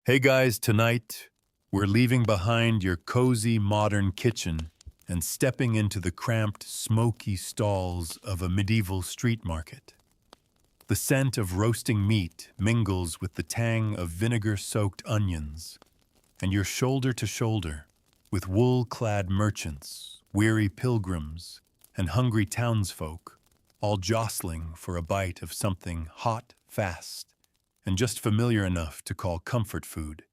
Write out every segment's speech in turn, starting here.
Hey guys, tonight we're leaving behind your cozy modern kitchen and stepping into the cramped, smoky stalls of a medieval street market. The scent of roasting meat mingles with the tang of vinegar-soaked onions, and you're shoulder to shoulder with wool-clad merchants, weary pilgrims, and hungry townsfolk, all jostling for a bite of something hot, fast, and just familiar enough to call comfort food.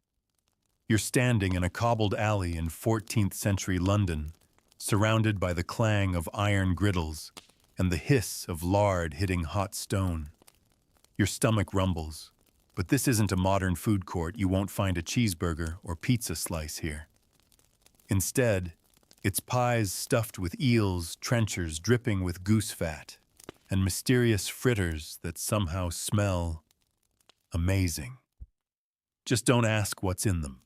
You're standing in a cobbled alley in 14th century London, surrounded by the clang of iron griddles and the hiss of lard hitting hot stone. Your stomach rumbles, but this isn't a modern food court. You won't find a cheeseburger or pizza slice here. Instead, it's pies stuffed with eels, trenchers dripping with goose fat, and mysterious fritters that somehow smell amazing. Just don't ask what's in them.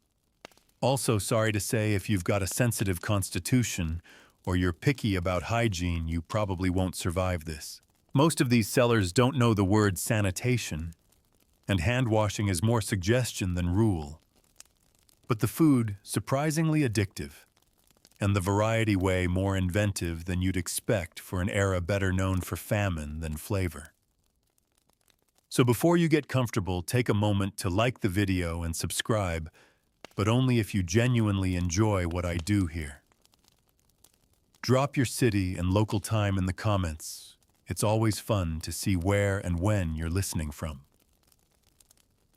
Also, sorry to say, if you've got a sensitive constitution or you're picky about hygiene, you probably won't survive this. Most of these sellers don't know the word sanitation, and hand washing is more suggestion than rule. But the food, surprisingly addictive, and the variety way more inventive than you'd expect for an era better known for famine than flavor. So before you get comfortable, take a moment to like the video and subscribe, but only if you genuinely enjoy what I do here. Drop your city and local time in the comments. It's always fun to see where and when you're listening from.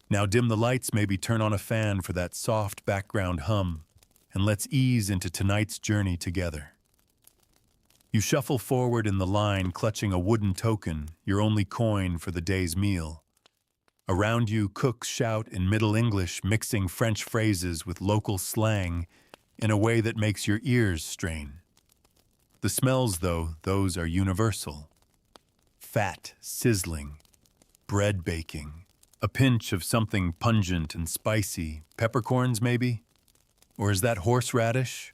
Now dim the lights, maybe turn on a fan for that soft background hum, and let's ease into tonight's journey together. You shuffle forward in the line, clutching a wooden token, your only coin for the day's meal. Around you, cooks shout in Middle English, mixing French phrases with local slang in a way that makes your ears strain. The smells, though, those are universal. Fat, sizzling, bread baking, a pinch of something pungent and spicy, peppercorns maybe? Or is that horseradish?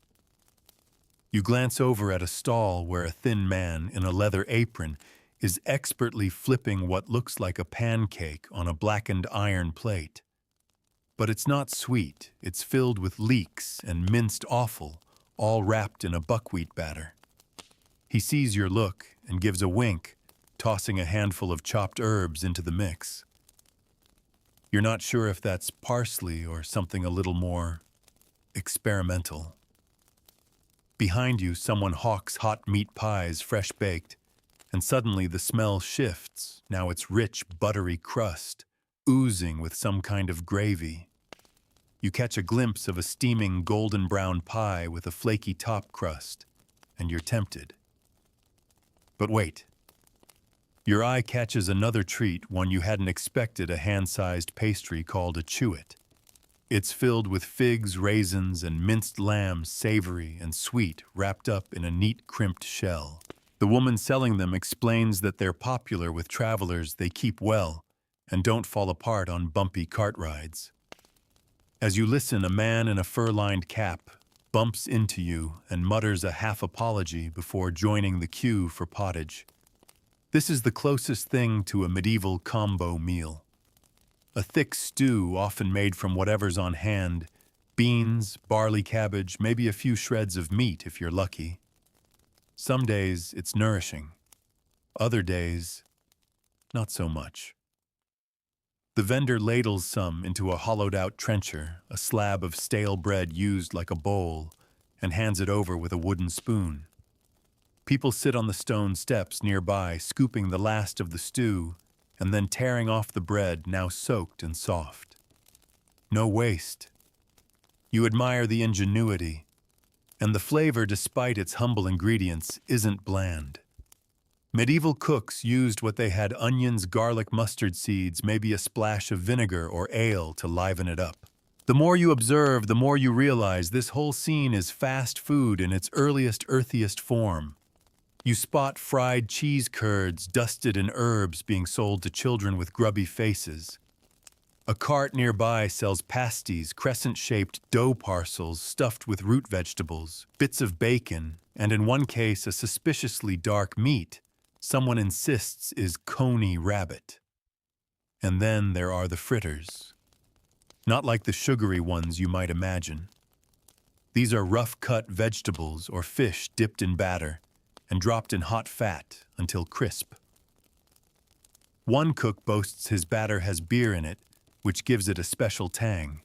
You glance over at a stall where a thin man in a leather apron is expertly flipping what looks like a pancake on a blackened iron plate. But it's not sweet, it's filled with leeks and minced offal, all wrapped in a buckwheat batter. He sees your look and gives a wink, tossing a handful of chopped herbs into the mix. You're not sure if that's parsley or something a little more experimental. Behind you, someone hawks hot meat pies, fresh baked, and suddenly the smell shifts. Now it's rich, buttery crust, oozing with some kind of gravy. You catch a glimpse of a steaming golden brown pie with a flaky top crust, and you're tempted. But wait. Your eye catches another treat, one you hadn't expected, a hand-sized pastry called a chewit. It's filled with figs, raisins, and minced lamb, savory and sweet, wrapped up in a neat crimped shell. The woman selling them explains that they're popular with travelers, they keep well, and don't fall apart on bumpy cart rides. As you listen, a man in a fur-lined cap bumps into you and mutters a half apology before joining the queue for pottage. This is the closest thing to a medieval combo meal. A thick stew often made from whatever's on hand, beans, barley cabbage, maybe a few shreds of meat if you're lucky. Some days it's nourishing. Other days, not so much. The vendor ladles some into a hollowed-out trencher, a slab of stale bread used like a bowl, and hands it over with a wooden spoon. People sit on the stone steps nearby, scooping the last of the stew, and then tearing off the bread, now soaked and soft. No waste. You admire the ingenuity, and the flavor, despite its humble ingredients, isn't bland. Medieval cooks used what they had: onions, garlic, mustard seeds, maybe a splash of vinegar or ale to liven it up. The more you observe, the more you realize this whole scene is fast food in its earliest, earthiest form. You spot fried cheese curds dusted in herbs being sold to children with grubby faces. A cart nearby sells pasties, crescent-shaped dough parcels stuffed with root vegetables, bits of bacon, and in one case a suspiciously dark meat someone insists is coney rabbit. And then there are the fritters. not like the sugary ones you might imagine. These are rough-cut vegetables or fish dipped in batter and dropped in hot fat until crisp. One cook boasts his batter has beer in it, which gives it a special tang.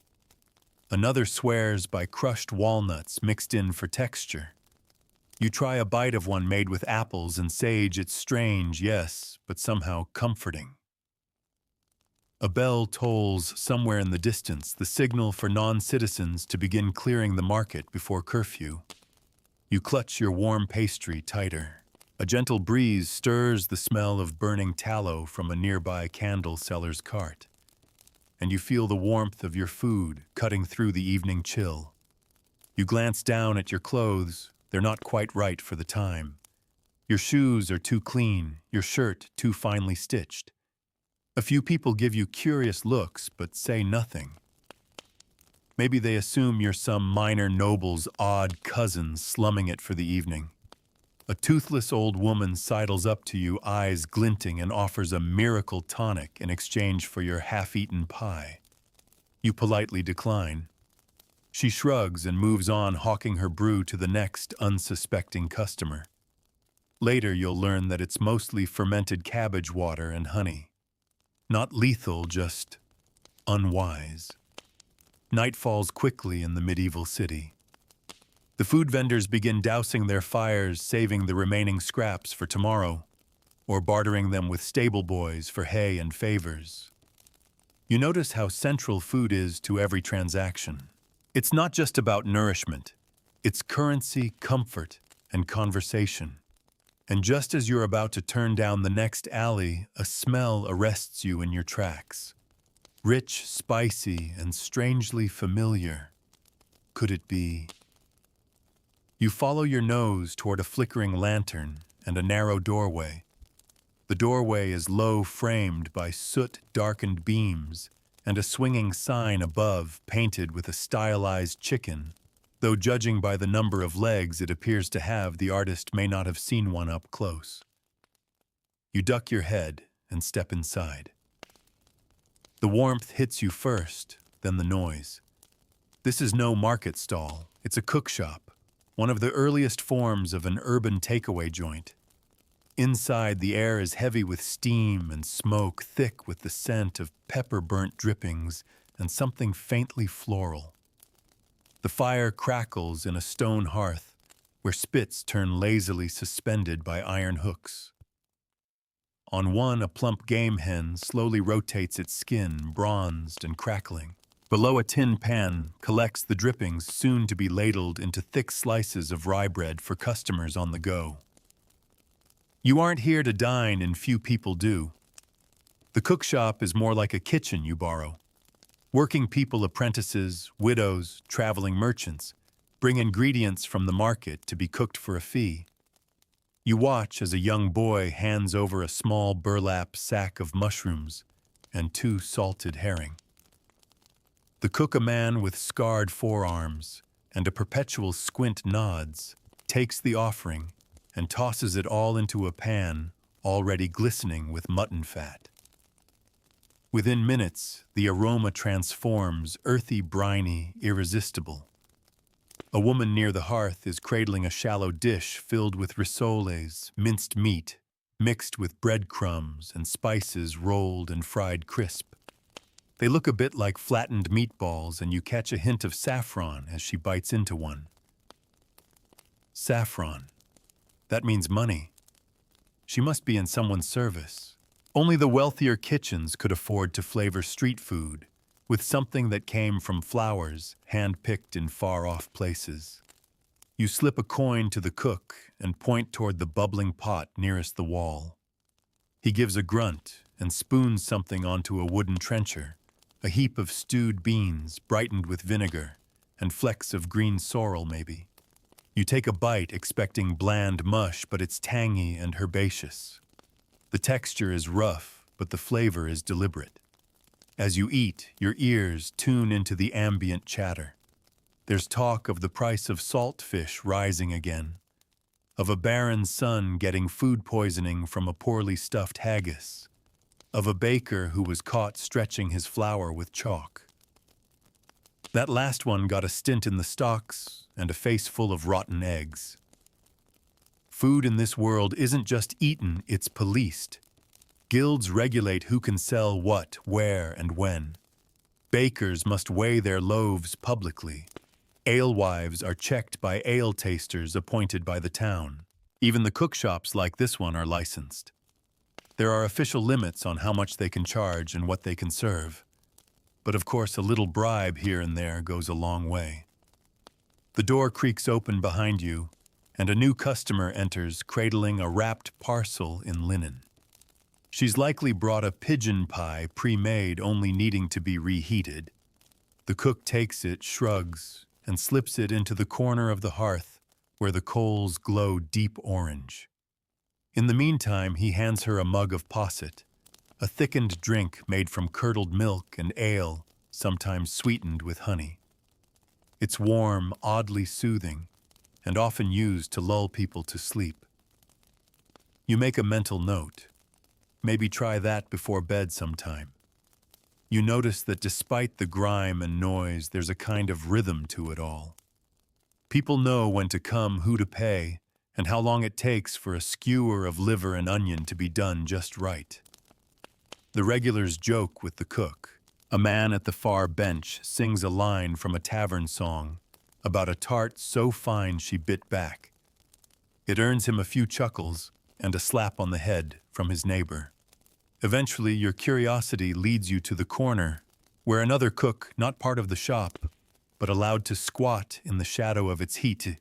Another swears by crushed walnuts mixed in for texture. You try a bite of one made with apples and sage. It's strange, yes, but somehow comforting. A bell tolls somewhere in the distance, the signal for non-citizens to begin clearing the market before curfew. You clutch your warm pastry tighter. A gentle breeze stirs the smell of burning tallow from a nearby candle seller's cart, and you feel the warmth of your food cutting through the evening chill. You glance down at your clothes. They're not quite right for the time. Your shoes are too clean, your shirt too finely stitched. A few people give you curious looks, but say nothing. Maybe they assume you're some minor noble's odd cousin slumming it for the evening. A toothless old woman sidles up to you, eyes glinting, and offers a miracle tonic in exchange for your half-eaten pie. You politely decline. She shrugs and moves on, hawking her brew to the next unsuspecting customer. Later, you'll learn that it's mostly fermented cabbage water and honey. Not lethal, just unwise. Night falls quickly in the medieval city. The food vendors begin dousing their fires, saving the remaining scraps for tomorrow, or bartering them with stable boys for hay and favors. You notice how central food is to every transaction. It's not just about nourishment. It's currency, comfort, and conversation. And just as you're about to turn down the next alley, a smell arrests you in your tracks. Rich, spicy, and strangely familiar. Could it be? You follow your nose toward a flickering lantern and a narrow doorway. The doorway is low, framed by soot-darkened beams, and a swinging sign above painted with a stylized chicken. Though judging by the number of legs it appears to have, the artist may not have seen one up close. You duck your head and step inside. The warmth hits you first, then the noise. This is no market stall. It's a cookshop, one of the earliest forms of an urban takeaway joint. Inside, the air is heavy with steam and smoke, thick with the scent of pepper-burnt drippings and something faintly floral. The fire crackles in a stone hearth, where spits turn lazily suspended by iron hooks. On one, a plump game hen slowly rotates its skin, bronzed and crackling. Below, a tin pan collects the drippings, soon to be ladled into thick slices of rye bread for customers on the go. You aren't here to dine, and few people do. The cookshop is more like a kitchen you borrow. Working people, apprentices, widows, traveling merchants bring ingredients from the market to be cooked for a fee. You watch as a young boy hands over a small burlap sack of mushrooms and 2 salted herring. The cook, a man with scarred forearms and a perpetual squint, nods, takes the offering, and tosses it all into a pan already glistening with mutton fat. Within minutes, the aroma transforms, earthy, briny, irresistible. A woman near the hearth is cradling a shallow dish filled with rissoles, minced meat, mixed with breadcrumbs and spices rolled and fried crisp. They look a bit like flattened meatballs, and you catch a hint of saffron as she bites into one. Saffron. That means money. She must be in someone's service. Only the wealthier kitchens could afford to flavor street food with something that came from flowers hand-picked in far-off places. You slip a coin to the cook and point toward the bubbling pot nearest the wall. He gives a grunt and spoons something onto a wooden trencher, a heap of stewed beans brightened with vinegar and flecks of green sorrel maybe. You take a bite expecting bland mush, but it's tangy and herbaceous. The texture is rough, but the flavor is deliberate. As you eat, your ears tune into the ambient chatter. There's talk of the price of salt fish rising again, of a barren son getting food poisoning from a poorly stuffed haggis, of a baker who was caught stretching his flour with chalk. That last one got a stint in the stocks and a face full of rotten eggs. Food in this world isn't just eaten, it's policed. Guilds regulate who can sell what, where, and when. Bakers must weigh their loaves publicly. Alewives are checked by ale tasters appointed by the town. Even the cookshops like this one are licensed. There are official limits on how much they can charge and what they can serve. But of course, a little bribe here and there goes a long way. The door creaks open behind you, and a new customer enters cradling a wrapped parcel in linen. She's likely brought a pigeon pie pre-made, only needing to be reheated. The cook takes it, shrugs, and slips it into the corner of the hearth where the coals glow deep orange. In the meantime, he hands her a mug of posset, a thickened drink made from curdled milk and ale, sometimes sweetened with honey. It's warm, oddly soothing, and often used to lull people to sleep. You make a mental note. Maybe try that before bed sometime. You notice that despite the grime and noise, there's a kind of rhythm to it all. People know when to come, who to pay, and how long it takes for a skewer of liver and onion to be done just right. The regulars joke with the cook. A man at the far bench sings a line from a tavern song about a tart so fine she bit back. It earns him a few chuckles and a slap on the head from his neighbor. Eventually, your curiosity leads you to the corner, where another cook, not part of the shop, but allowed to squat in the shadow of its heat,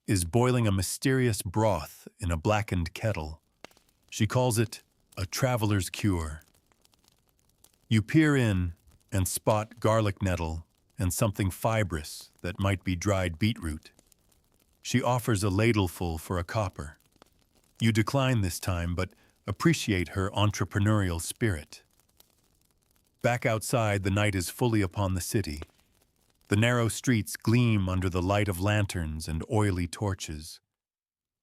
is boiling a mysterious broth in a blackened kettle. She calls it a traveler's cure. You peer in and spot garlic nettle and something fibrous that might be dried beetroot. She offers a ladleful for a copper. You decline this time, but appreciate her entrepreneurial spirit. Back outside, the night is fully upon the city. The narrow streets gleam under the light of lanterns and oily torches.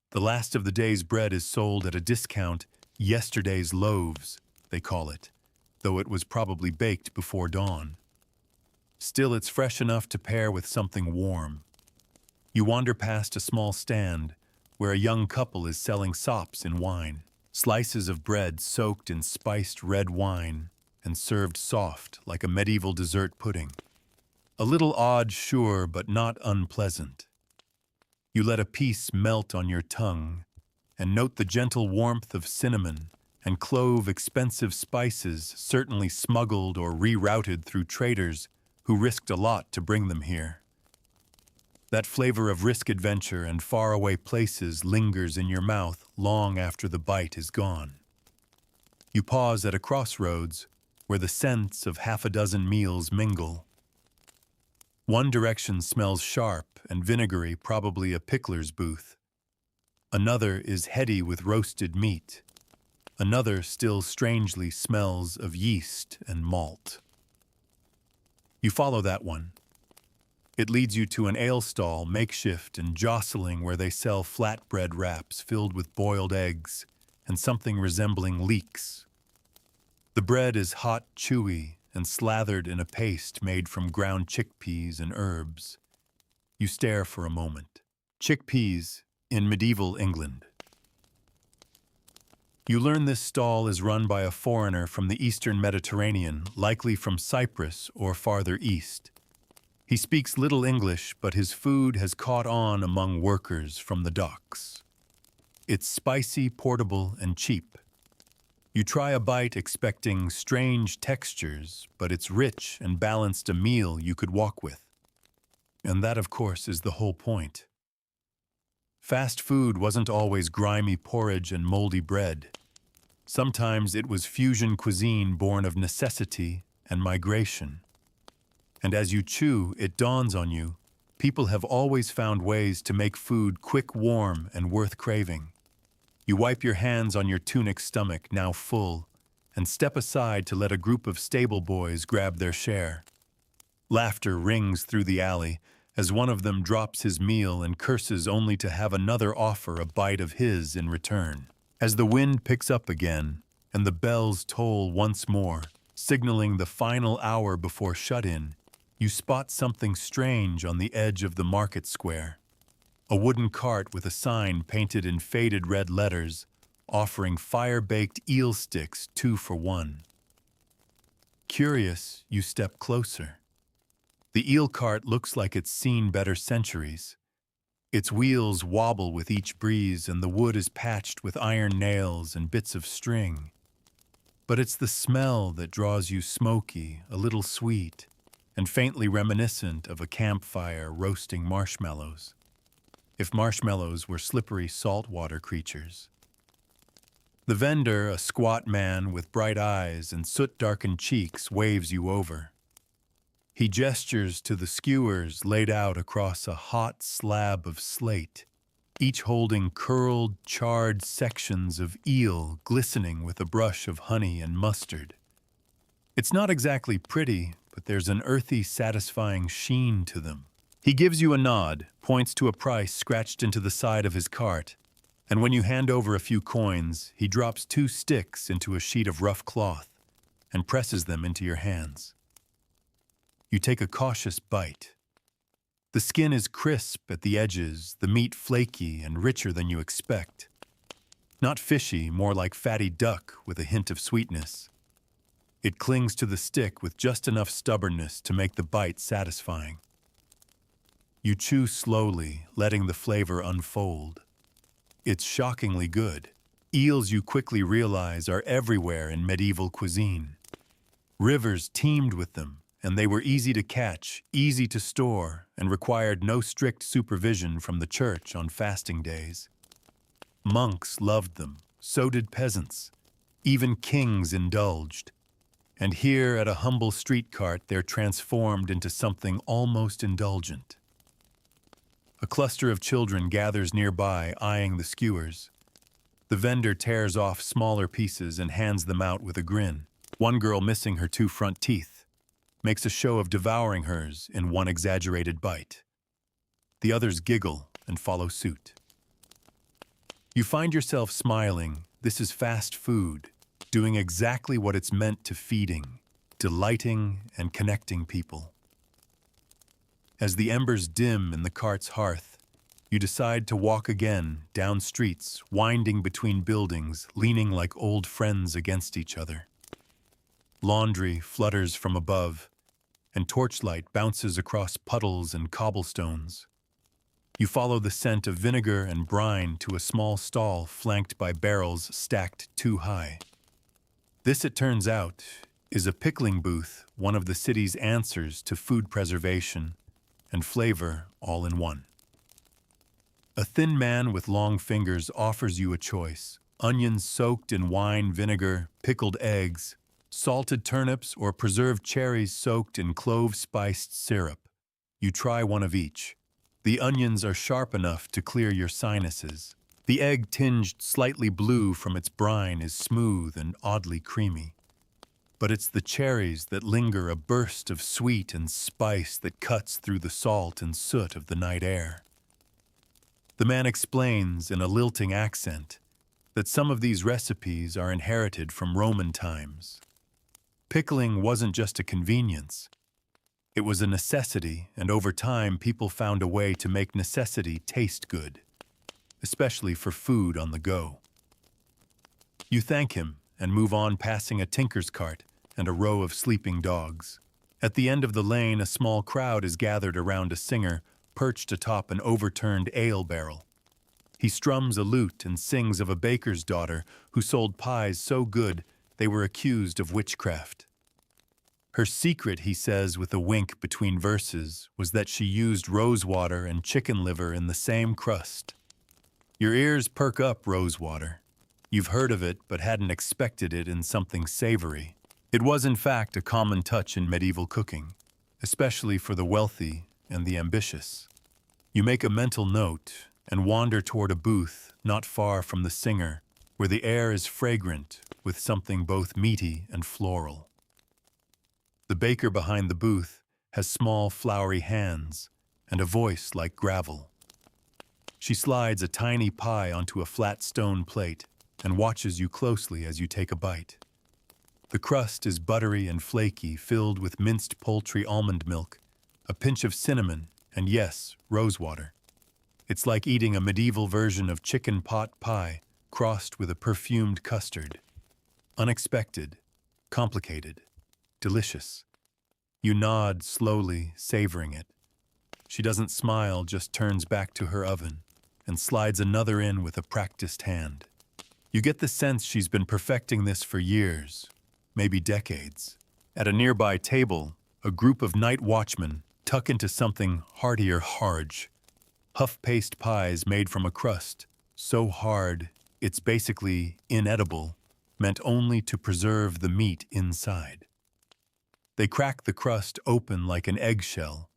The last of the day's bread is sold at a discount, yesterday's loaves, they call it, though it was probably baked before dawn. Still, it's fresh enough to pair with something warm. You wander past a small stand where a young couple is selling sops in wine. Slices of bread soaked in spiced red wine and served soft like a medieval dessert pudding. A little odd, sure, but not unpleasant. You let a piece melt on your tongue and note the gentle warmth of cinnamon and clove, expensive spices certainly smuggled or rerouted through traders who risked a lot to bring them here. That flavor of risk-adventure and faraway places lingers in your mouth long after the bite is gone. You pause at a crossroads where the scents of half a dozen meals mingle. One direction smells sharp and vinegary, probably a pickler's booth. Another is heady with roasted meat. Another still strangely smells of yeast and malt. You follow that one. It leads you to an ale stall, makeshift and jostling, where they sell flatbread wraps filled with boiled eggs and something resembling leeks. The bread is hot, chewy, and slathered in a paste made from ground chickpeas and herbs. You stare for a moment. Chickpeas in medieval England. You learn this stall is run by a foreigner from the eastern Mediterranean, likely from Cyprus or farther east. He speaks little English, but his food has caught on among workers from the docks. It's spicy, portable, and cheap. You try a bite expecting strange textures, but it's rich and balanced, a meal you could walk with. And that, of course, is the whole point. Fast food wasn't always grimy porridge and moldy bread. Sometimes it was fusion cuisine born of necessity and migration. And as you chew, it dawns on you, people have always found ways to make food quick, warm, and worth craving. You wipe your hands on your tunic stomach, now full, and step aside to let a group of stable boys grab their share. Laughter rings through the alley as one of them drops his meal and curses only to have another offer a bite of his in return. As the wind picks up again and the bells toll once more, signaling the final hour before shut-in, you spot something strange on the edge of the market square. A wooden cart with a sign painted in faded red letters offering fire-baked eel sticks 2 for 1. Curious, you step closer. The eel cart looks like it's seen better centuries. Its wheels wobble with each breeze and the wood is patched with iron nails and bits of string. But it's the smell that draws you, smoky, a little sweet, and faintly reminiscent of a campfire roasting marshmallows. If marshmallows were slippery saltwater creatures. The vendor, a squat man with bright eyes and soot-darkened cheeks, waves you over. He gestures to the skewers laid out across a hot slab of slate, each holding curled, charred sections of eel glistening with a brush of honey and mustard. It's not exactly pretty, but there's an earthy, satisfying sheen to them. He gives you a nod, points to a price scratched into the side of his cart, and when you hand over a few coins, he drops 2 sticks into a sheet of rough cloth and presses them into your hands. You take a cautious bite. The skin is crisp at the edges, the meat flaky and richer than you expect. Not fishy, more like fatty duck with a hint of sweetness. It clings to the stick with just enough stubbornness to make the bite satisfying. You chew slowly, letting the flavor unfold. It's shockingly good. Eels, you quickly realize, are everywhere in medieval cuisine. Rivers teemed with them, and they were easy to catch, easy to store, and required no strict supervision from the church on fasting days. Monks loved them, so did peasants. Even kings indulged. And here at a humble street cart, they're transformed into something almost indulgent. A cluster of children gathers nearby, eyeing the skewers. The vendor tears off smaller pieces and hands them out with a grin. One girl, missing her 2 front teeth, makes a show of devouring hers in one exaggerated bite. The others giggle and follow suit. You find yourself smiling. This is fast food, doing exactly what it's meant to: feeding, delighting, and connecting people. As the embers dim in the cart's hearth, you decide to walk again down streets, winding between buildings, leaning like old friends against each other. Laundry flutters from above, and torchlight bounces across puddles and cobblestones. You follow the scent of vinegar and brine to a small stall flanked by barrels stacked too high. This, it turns out, is a pickling booth, one of the city's answers to food preservation and flavor all in one. A thin man with long fingers offers you a choice: onions soaked in wine vinegar, pickled eggs, salted turnips, or preserved cherries soaked in clove-spiced syrup. You try one of each. The onions are sharp enough to clear your sinuses. The egg, tinged slightly blue from its brine, is smooth and oddly creamy. But it's the cherries that linger, a burst of sweet and spice that cuts through the salt and soot of the night air. The man explains in a lilting accent that some of these recipes are inherited from Roman times. Pickling wasn't just a convenience. It was a necessity, and over time people found a way to make necessity taste good, especially for food on the go. You thank him and move on, passing a tinker's cart and a row of sleeping dogs. At the end of the lane, a small crowd is gathered around a singer perched atop an overturned ale barrel. He strums a lute and sings of a baker's daughter who sold pies so good they were accused of witchcraft. Her secret, he says with a wink between verses, was that she used rosewater and chicken liver in the same crust. Your ears perk up. Rosewater. You've heard of it, but hadn't expected it in something savory. It was, in fact, a common touch in medieval cooking, especially for the wealthy and the ambitious. You make a mental note and wander toward a booth not far from the singer, where the air is fragrant with something both meaty and floral. The baker behind the booth has small, flowery hands and a voice like gravel. She slides a tiny pie onto a flat stone plate and watches you closely as you take a bite. The crust is buttery and flaky, filled with minced poultry almond milk a pinch of cinnamon, and yes, rosewater. It's like eating a medieval version of chicken pot pie crossed with a perfumed custard. Unexpected, complicated, delicious. You nod slowly, savoring it. She doesn't smile, just turns back to her oven and slides another in with a practiced hand. You get the sense she's been perfecting this for years, maybe decades. At a nearby table, a group of night watchmen tuck into something heartier harge. Huff-paste pies made from a crust so hard it's basically inedible, meant only to preserve the meat inside. They crack the crust open like an eggshell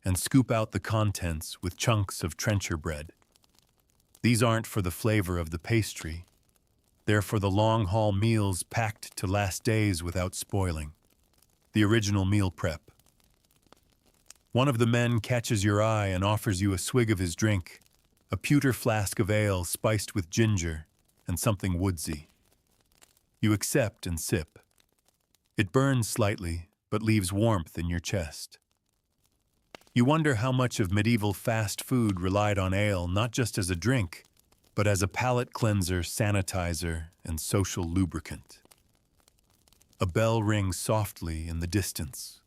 and scoop out the contents with chunks of trencher bread. These aren't for the flavor of the pastry. They're for the long-haul meals packed to last days without spoiling. The original meal prep. One of the men catches your eye and offers you a swig of his drink, a pewter flask of ale spiced with ginger and something woodsy. You accept and sip. It burns slightly, but leaves warmth in your chest. You wonder how much of medieval fast food relied on ale not just as a drink, but as a palate cleanser, sanitizer, and social lubricant. A bell rings softly in the distance.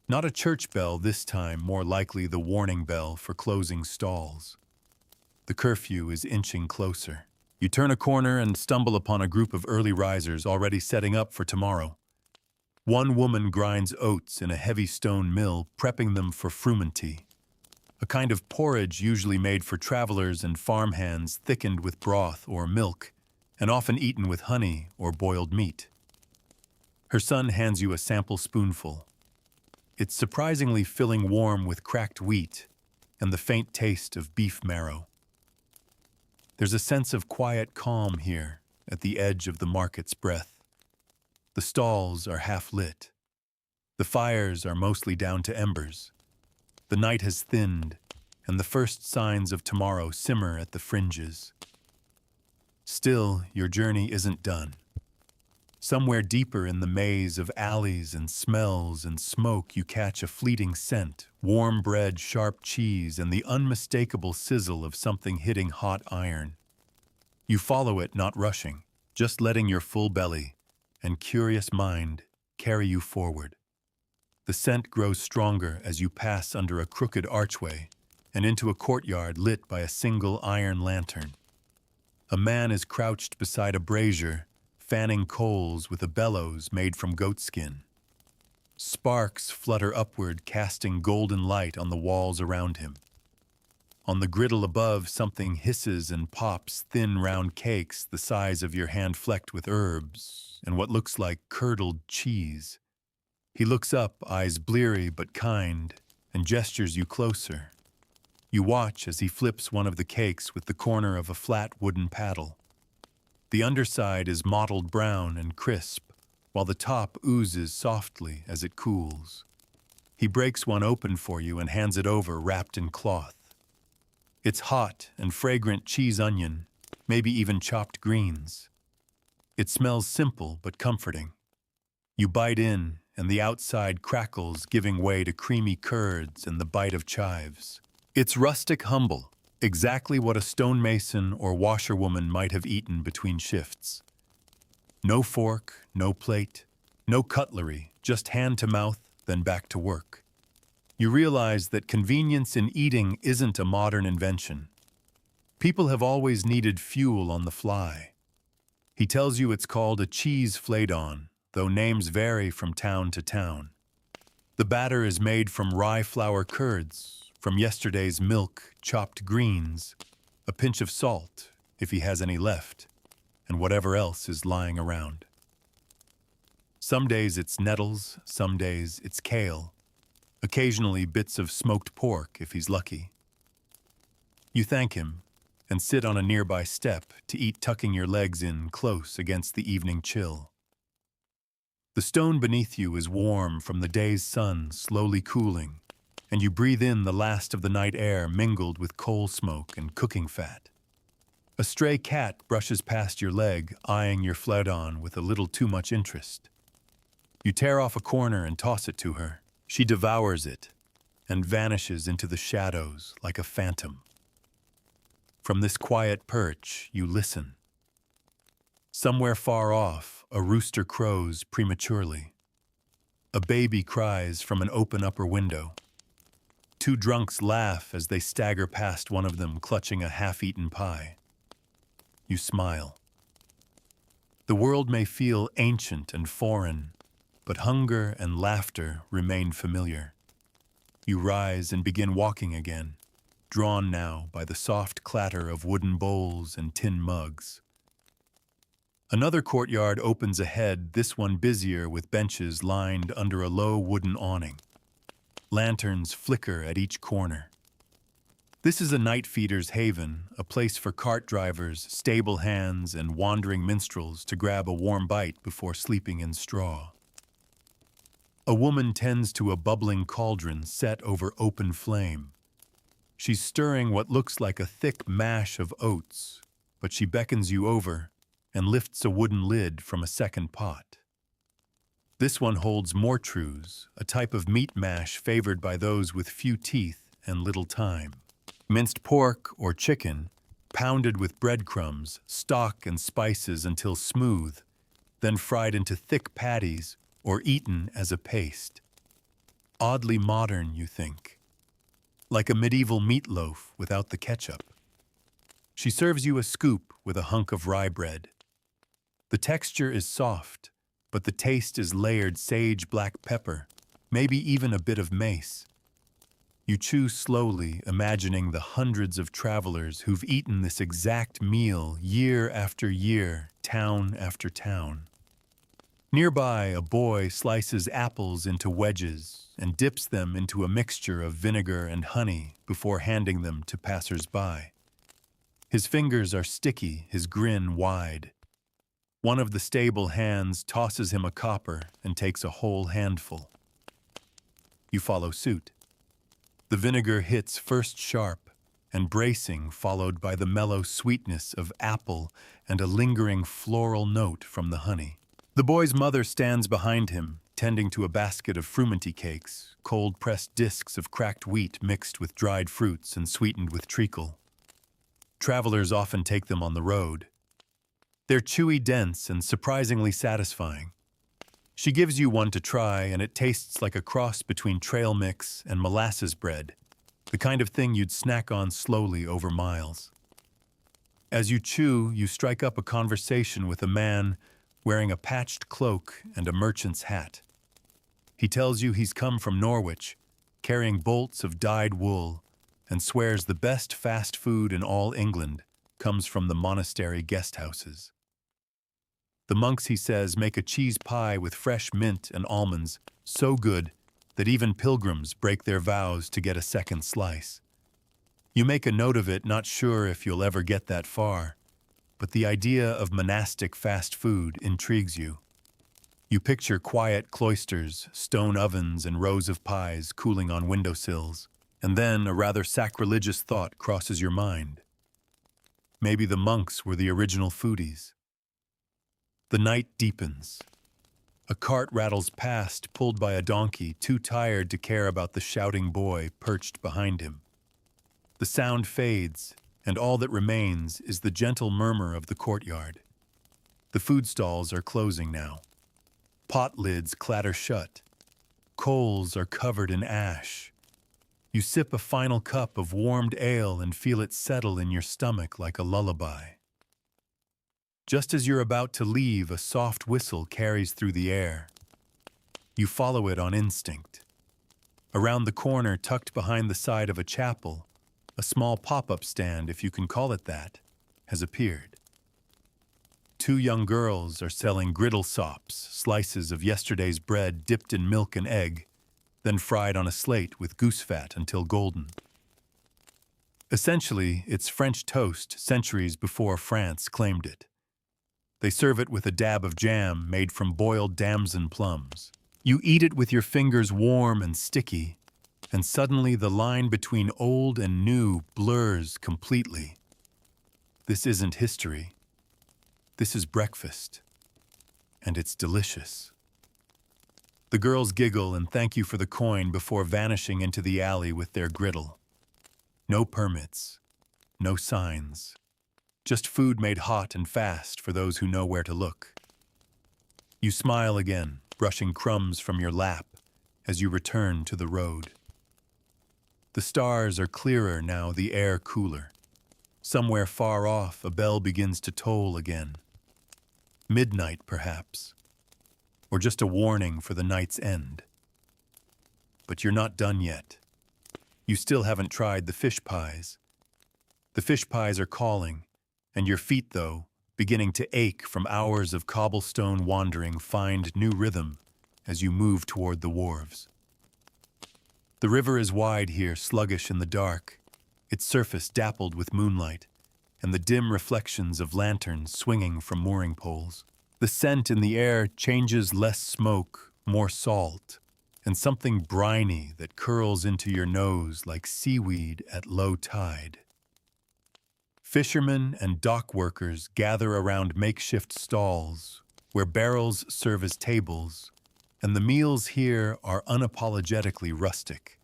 Not a church bell this time, more likely the warning bell for closing stalls. The curfew is inching closer. You turn a corner and stumble upon a group of early risers already setting up for tomorrow. One woman grinds oats in a heavy stone mill, prepping them for frumenty, a kind of porridge usually made for travelers and farmhands, thickened with broth or milk, and often eaten with honey or boiled meat. Her son hands you a sample spoonful. It's surprisingly filling, warm with cracked wheat and the faint taste of beef marrow. There's a sense of quiet calm here at the edge of the market's breath. The stalls are half lit. The fires are mostly down to embers. The night has thinned, and the first signs of tomorrow simmer at the fringes. Still, your journey isn't done. Somewhere deeper in the maze of alleys and smells and smoke, you catch a fleeting scent, warm bread, sharp cheese, and the unmistakable sizzle of something hitting hot iron. You follow it, not rushing, just letting your full belly and curious mind carry you forward. The scent grows stronger as you pass under a crooked archway and into a courtyard lit by a single iron lantern. A man is crouched beside a brazier, fanning coals with a bellows made from goatskin. Sparks flutter upward, casting golden light on the walls around him. On the griddle above, something hisses and pops, thin round cakes the size of your hand flecked with herbs and what looks like curdled cheese. He looks up, eyes bleary but kind, and gestures you closer. You watch as he flips one of the cakes with the corner of a flat wooden paddle. The underside is mottled brown and crisp, while the top oozes softly as it cools. He breaks one open for you and hands it over wrapped in cloth. It's hot and fragrant cheese onion, maybe even chopped greens. It smells simple but comforting. You bite in, and the outside crackles, giving way to creamy curds and the bite of chives. It's rustic humble, exactly what a stonemason or washerwoman might have eaten between shifts. No fork, no plate, no cutlery, just hand to mouth, then back to work. You realize that convenience in eating isn't a modern invention. People have always needed fuel on the fly. He tells you it's called a cheese flaidon, though names vary from town to town. The batter is made from rye flour curds, from yesterday's milk, chopped greens, a pinch of salt, if he has any left, and whatever else is lying around. Some days it's nettles, some days it's kale, occasionally bits of smoked pork if he's lucky. You thank him and sit on a nearby step to eat, tucking your legs in close against the evening chill. The stone beneath you is warm from the day's sun slowly cooling, and you breathe in the last of the night air mingled with coal smoke and cooking fat. A stray cat brushes past your leg, eyeing your flaidon with a little too much interest. You tear off a corner and toss it to her. She devours it, and vanishes into the shadows like a phantom. From this quiet perch, you listen. Somewhere far off, a rooster crows prematurely. A baby cries from an open upper window. Two drunks laugh as they stagger past one of them clutching a half-eaten pie. You smile. The world may feel ancient and foreign, but hunger and laughter remain familiar. You rise and begin walking again, drawn now by the soft clatter of wooden bowls and tin mugs. Another courtyard opens ahead, this one busier with benches lined under a low wooden awning. Lanterns flicker at each corner. This is a night feeder's haven, a place for cart drivers, stable hands, and wandering minstrels to grab a warm bite before sleeping in straw. A woman tends to a bubbling cauldron set over open flame. She's stirring what looks like a thick mash of oats, but she beckons you over and lifts a wooden lid from a second pot. This one holds mortrews, a type of meat mash favored by those with few teeth and little time. Minced pork or chicken, pounded with breadcrumbs, stock and spices until smooth, then fried into thick patties or eaten as a paste. Oddly modern, you think. Like a medieval meatloaf without the ketchup. She serves you a scoop with a hunk of rye bread. The texture is soft, but the taste is layered sage black pepper, maybe even a bit of mace. You chew slowly, imagining the hundreds of travelers who've eaten this exact meal year after year, town after town. Nearby, a boy slices apples into wedges and dips them into a mixture of vinegar and honey before handing them to passers-by. His fingers are sticky, his grin wide. One of the stable hands tosses him a copper and takes a whole handful. You follow suit. The vinegar hits first sharp and bracing, followed by the mellow sweetness of apple and a lingering floral note from the honey. The boy's mother stands behind him, tending to a basket of frumenty cakes, cold-pressed discs of cracked wheat mixed with dried fruits and sweetened with treacle. Travelers often take them on the road. They're chewy, dense, and surprisingly satisfying. She gives you one to try, and it tastes like a cross between trail mix and molasses bread, the kind of thing you'd snack on slowly over miles. As you chew, you strike up a conversation with a man wearing a patched cloak and a merchant's hat. He tells you he's come from Norwich, carrying bolts of dyed wool, and swears the best fast food in all England comes from the monastery guest houses. The monks, he says, make a cheese pie with fresh mint and almonds, so good that even pilgrims break their vows to get a second slice. You make a note of it, not sure if you'll ever get that far, but the idea of monastic fast food intrigues you. You picture quiet cloisters, stone ovens, and rows of pies cooling on windowsills, and then a rather sacrilegious thought crosses your mind. Maybe the monks were the original foodies. The night deepens. A cart rattles past, pulled by a donkey, too tired to care about the shouting boy perched behind him. The sound fades, and all that remains is the gentle murmur of the courtyard. The food stalls are closing now. Pot lids clatter shut. Coals are covered in ash. You sip a final cup of warmed ale and feel it settle in your stomach like a lullaby. Just as you're about to leave, a soft whistle carries through the air. You follow it on instinct. Around the corner, tucked behind the side of a chapel, a small pop-up stand, if you can call it that, has appeared. Two young girls are selling griddle sops, slices of yesterday's bread dipped in milk and egg, then fried on a slate with goose fat until golden. Essentially, it's French toast centuries before France claimed it. They serve it with a dab of jam made from boiled damson plums. You eat it with your fingers warm and sticky, and suddenly the line between old and new blurs completely. This isn't history. This is breakfast, and it's delicious. The girls giggle and thank you for the coin before vanishing into the alley with their griddle. No permits, no signs, just food made hot and fast for those who know where to look. You smile again, brushing crumbs from your lap as you return to the road. The stars are clearer now, the air cooler. Somewhere far off, a bell begins to toll again. Midnight, perhaps, or just a warning for the night's end. But you're not done yet. You still haven't tried the fish pies. The fish pies are calling, and your feet, though, beginning to ache from hours of cobblestone wandering, find new rhythm as you move toward the wharves. The river is wide here, sluggish in the dark, its surface dappled with moonlight, and the dim reflections of lanterns swinging from mooring poles. The scent in the air changes, less smoke, more salt, and something briny that curls into your nose like seaweed at low tide. Fishermen and dock workers gather around makeshift stalls where barrels serve as tables, and the meals here are unapologetically rustic.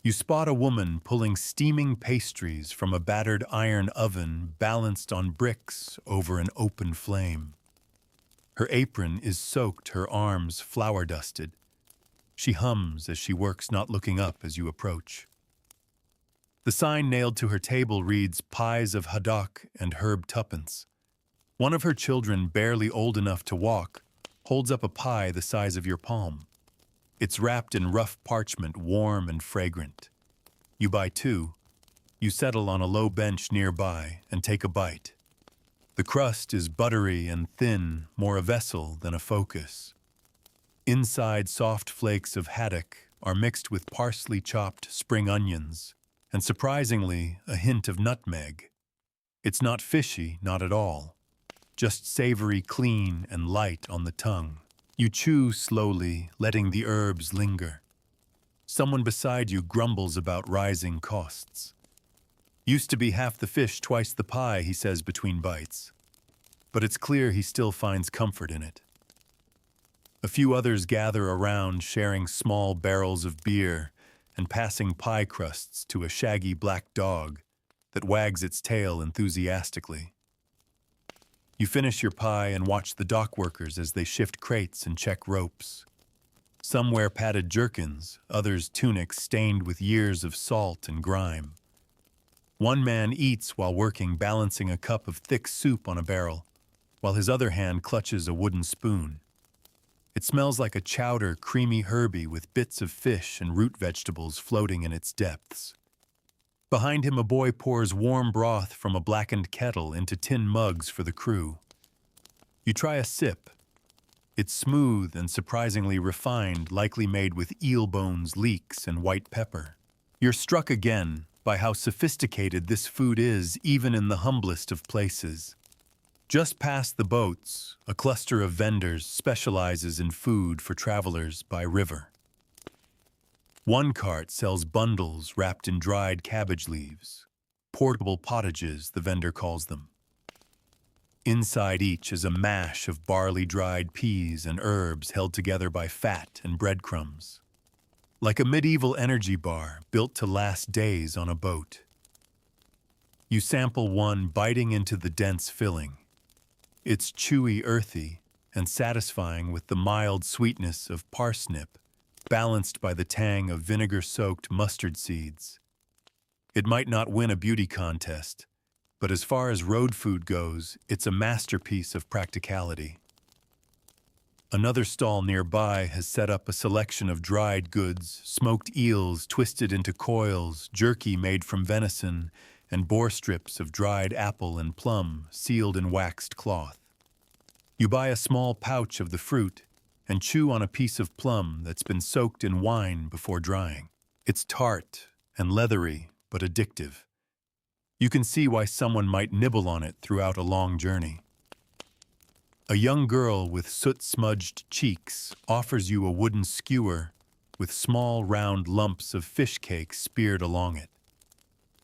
You spot a woman pulling steaming pastries from a battered iron oven balanced on bricks over an open flame. Her apron is soaked, her arms flour-dusted. She hums as she works, not looking up as you approach. The sign nailed to her table reads, "Pies of haddock and herb tuppence." One of her children, barely old enough to walk, holds up a pie the size of your palm. It's wrapped in rough parchment, warm and fragrant. You buy two. You settle on a low bench nearby and take a bite. The crust is buttery and thin, more a vessel than a focus. Inside, soft flakes of haddock are mixed with parsley chopped spring onions, and surprisingly, a hint of nutmeg. It's not fishy, not at all. Just savory, clean, and light on the tongue. You chew slowly, letting the herbs linger. Someone beside you grumbles about rising costs. "Used to be half the fish, twice the pie," he says between bites. But it's clear he still finds comfort in it. A few others gather around, sharing small barrels of beer and passing pie crusts to a shaggy black dog that wags its tail enthusiastically. You finish your pie and watch the dock workers as they shift crates and check ropes. Some wear padded jerkins, others tunics stained with years of salt and grime. One man eats while working, balancing a cup of thick soup on a barrel, while his other hand clutches a wooden spoon. It smells like a chowder, creamy herby with bits of fish and root vegetables floating in its depths. Behind him, a boy pours warm broth from a blackened kettle into tin mugs for the crew. You try a sip. It's smooth and surprisingly refined, likely made with eel bones, leeks, and white pepper. You're struck again by how sophisticated this food is, even in the humblest of places. Just past the boats, a cluster of vendors specializes in food for travelers by river. One cart sells bundles wrapped in dried cabbage leaves, portable pottages, the vendor calls them. Inside each is a mash of barley-dried peas and herbs held together by fat and breadcrumbs. Like a medieval energy bar built to last days on a boat. You sample one, biting into the dense filling. It's chewy, earthy, and satisfying with the mild sweetness of parsnip, balanced by the tang of vinegar-soaked mustard seeds. It might not win a beauty contest, but as far as road food goes, it's a masterpiece of practicality. Another stall nearby has set up a selection of dried goods, smoked eels twisted into coils, jerky made from venison, and boar strips of dried apple and plum sealed in waxed cloth. You buy a small pouch of the fruit and chew on a piece of plum that's been soaked in wine before drying. It's tart and leathery, but addictive. You can see why someone might nibble on it throughout a long journey. A young girl with soot-smudged cheeks offers you a wooden skewer with small round lumps of fish cake speared along it.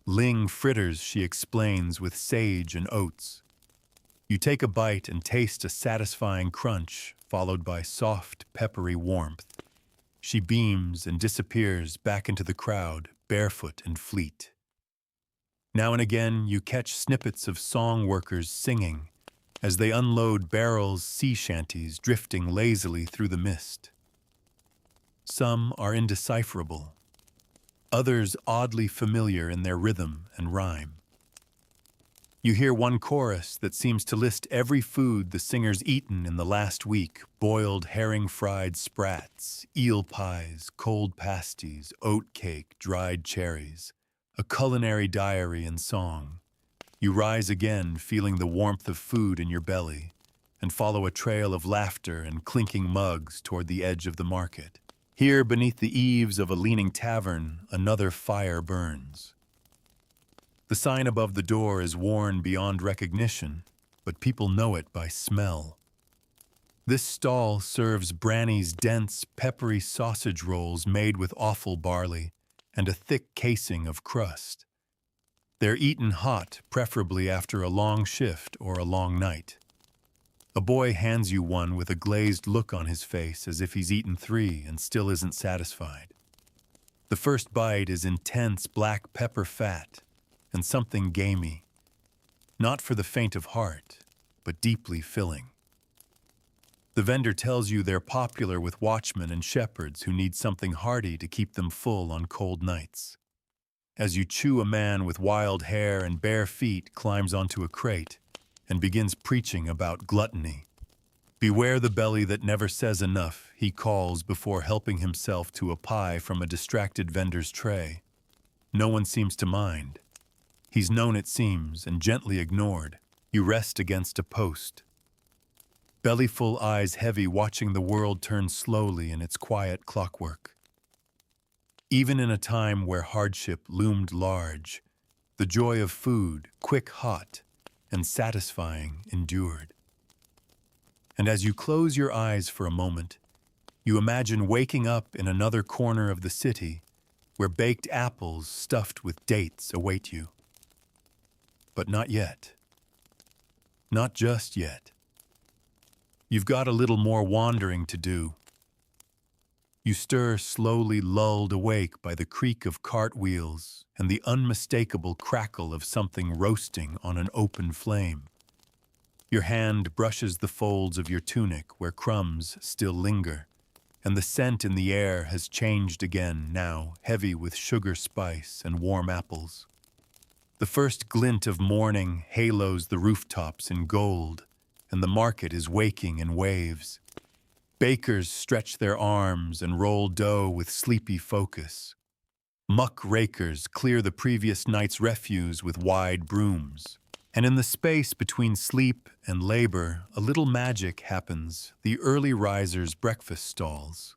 Ling fritters, she explains, with sage and oats. You take a bite and taste a satisfying crunch, followed by soft, peppery warmth. she beams and disappears back into the crowd, barefoot and fleet. Now and again, you catch snippets of song workers singing as they unload barrels, sea shanties drifting lazily through the mist. Some are indecipherable, others oddly familiar in their rhythm and rhyme. You hear one chorus that seems to list every food the singer's eaten in the last week: boiled herring-fried sprats, eel pies, cold pasties, oat cake, dried cherries. A culinary diary in song. You rise again, feeling the warmth of food in your belly, and follow a trail of laughter and clinking mugs toward the edge of the market. Here, beneath the eaves of a leaning tavern, another fire burns. The sign above the door is worn beyond recognition, but people know it by smell. This stall serves Branny's dense, peppery sausage rolls made with offal barley and a thick casing of crust. They're eaten hot, preferably after a long shift or a long night. A boy hands you one with a glazed look on his face as if he's eaten 3 and still isn't satisfied. The first bite is intense black pepper fat and something gamey. Not for the faint of heart, but deeply filling. The vendor tells you they're popular with watchmen and shepherds who need something hearty to keep them full on cold nights. As you chew, a man with wild hair and bare feet climbs onto a crate and begins preaching about gluttony. Beware the belly that never says enough, he calls before helping himself to a pie from a distracted vendor's tray. No one seems to mind. He's known, it seems, and gently ignored. You rest against a post. Bellyful, eyes heavy, watching the world turn slowly in its quiet clockwork. Even in a time where hardship loomed large, the joy of food, quick, hot, and satisfying, endured. And as you close your eyes for a moment, you imagine waking up in another corner of the city where baked apples stuffed with dates await you. But not yet. Not just yet. You've got a little more wandering to do. You stir, slowly lulled awake by the creak of cartwheels and the unmistakable crackle of something roasting on an open flame. Your hand brushes the folds of your tunic where crumbs still linger, and the scent in the air has changed again now, heavy with sugar spice and warm apples. The first glint of morning halos the rooftops in gold, and the market is waking in waves. Bakers stretch their arms and roll dough with sleepy focus. Muck rakers clear the previous night's refuse with wide brooms. And in the space between sleep and labor, a little magic happens, the early risers' breakfast stalls.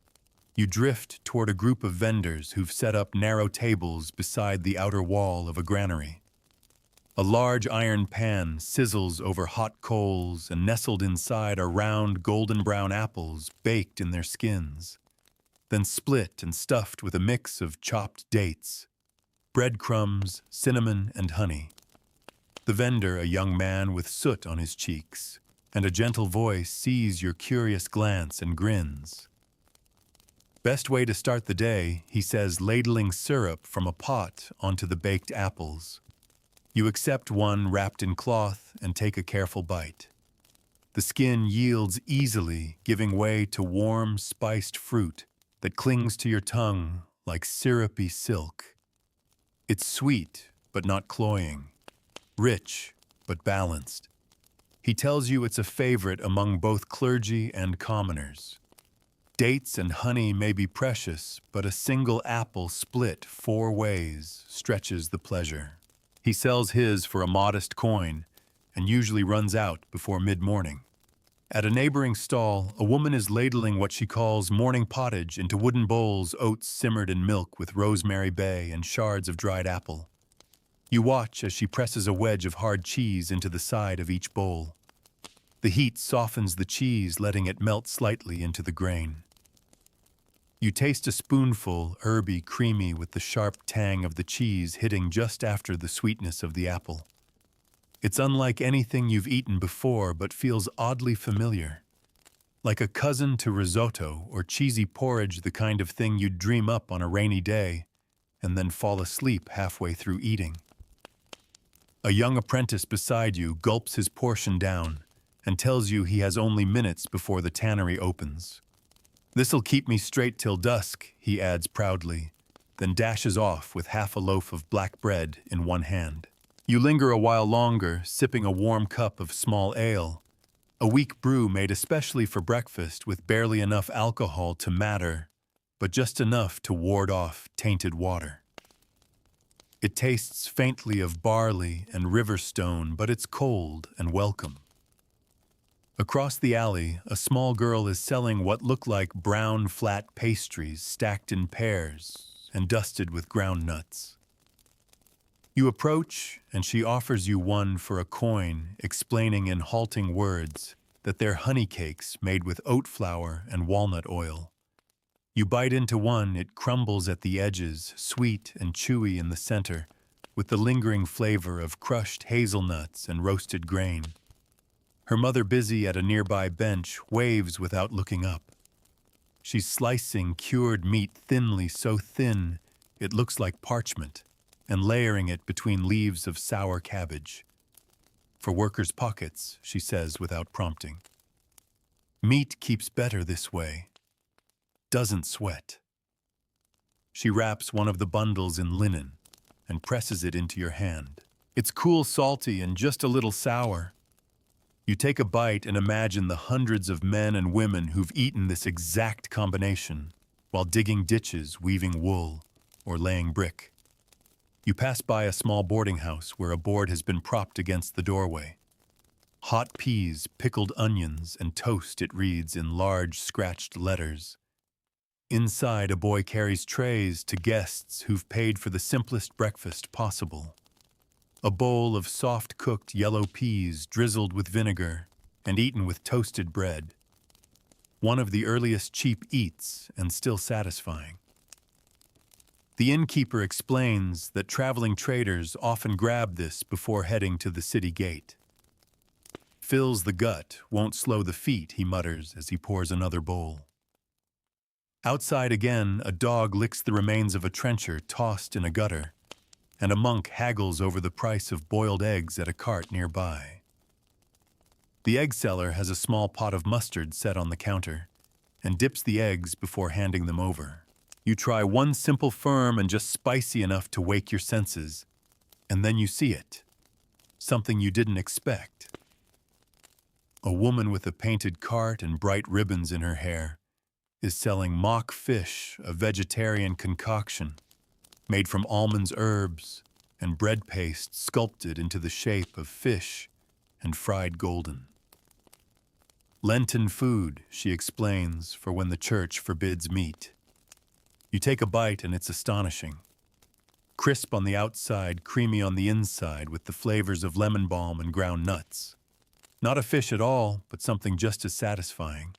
You drift toward a group of vendors who've set up narrow tables beside the outer wall of a granary. A large iron pan sizzles over hot coals, and nestled inside are round golden brown apples baked in their skins, then split and stuffed with a mix of chopped dates, breadcrumbs, cinnamon, and honey. The vendor, a young man with soot on his cheeks, and a gentle voice, sees your curious glance and grins. Best way to start the day, he says, ladling syrup from a pot onto the baked apples. You accept one wrapped in cloth and take a careful bite. The skin yields easily, giving way to warm, spiced fruit that clings to your tongue like syrupy silk. It's sweet, but not cloying, rich, but balanced. He tells you it's a favorite among both clergy and commoners. Dates and honey may be precious, but a single apple split 4 ways stretches the pleasure. He sells his for a modest coin and usually runs out before mid-morning. At a neighboring stall, a woman is ladling what she calls morning pottage into wooden bowls, oats simmered in milk with rosemary bay and shards of dried apple. You watch as she presses a wedge of hard cheese into the side of each bowl. The heat softens the cheese, letting it melt slightly into the grain. You taste a spoonful, herby, creamy, with the sharp tang of the cheese hitting just after the sweetness of the apple. It's unlike anything you've eaten before, but feels oddly familiar. Like a cousin to risotto or cheesy porridge, the kind of thing you'd dream up on a rainy day and then fall asleep halfway through eating. A young apprentice beside you gulps his portion down and tells you he has only minutes before the tannery opens. "This'll keep me straight till dusk," he adds proudly, then dashes off with half a loaf of black bread in one hand. You linger a while longer, sipping a warm cup of small ale, a weak brew made especially for breakfast with barely enough alcohol to matter, but just enough to ward off tainted water. It tastes faintly of barley and river stone, but it's cold and welcome. Across the alley, a small girl is selling what look like brown flat pastries stacked in pairs and dusted with ground nuts. You approach, and she offers you one for a coin, explaining in halting words that they're honey cakes made with oat flour and walnut oil. You bite into one, it crumbles at the edges, sweet and chewy in the center, with the lingering flavor of crushed hazelnuts and roasted grain. Her mother, busy at a nearby bench, waves without looking up. She's slicing cured meat thinly, so thin it looks like parchment, and layering it between leaves of sour cabbage. "For workers' pockets," she says without prompting. "Meat keeps better this way. Doesn't sweat." She wraps one of the bundles in linen and presses it into your hand. "It's cool, salty, and just a little sour." You take a bite and imagine the hundreds of men and women who've eaten this exact combination while digging ditches, weaving wool, or laying brick. You pass by a small boarding house where a board has been propped against the doorway. "Hot peas, pickled onions, and toast," it reads in large, scratched letters. Inside, a boy carries trays to guests who've paid for the simplest breakfast possible. A bowl of soft-cooked yellow peas drizzled with vinegar and eaten with toasted bread. One of the earliest cheap eats and still satisfying. The innkeeper explains that traveling traders often grab this before heading to the city gate. "Fills the gut, won't slow the feet," he mutters as he pours another bowl. Outside again, a dog licks the remains of a trencher tossed in a gutter, and a monk haggles over the price of boiled eggs at a cart nearby. The egg seller has a small pot of mustard set on the counter and dips the eggs before handing them over. You try one simple firm and just spicy enough to wake your senses, and then you see it. Something you didn't expect. A woman with a painted cart and bright ribbons in her hair is selling mock fish, a vegetarian concoction made from almonds, herbs, and bread paste sculpted into the shape of fish and fried golden. "Lenten food," she explains, "for when the church forbids meat." You take a bite and it's astonishing. Crisp on the outside, creamy on the inside, with the flavors of lemon balm and ground nuts. Not a fish at all, but something just as satisfying.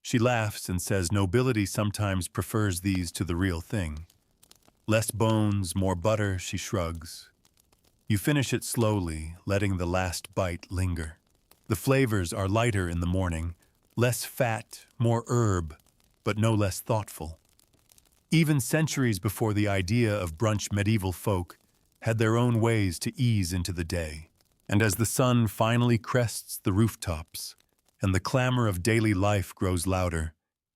She laughs and says nobility sometimes prefers these to the real thing. "Less bones, more butter," she shrugs. You finish it slowly, letting the last bite linger. The flavors are lighter in the morning, less fat, more herb, but no less thoughtful. Even centuries before the idea of brunch, medieval folk had their own ways to ease into the day. And as the sun finally crests the rooftops and the clamor of daily life grows louder,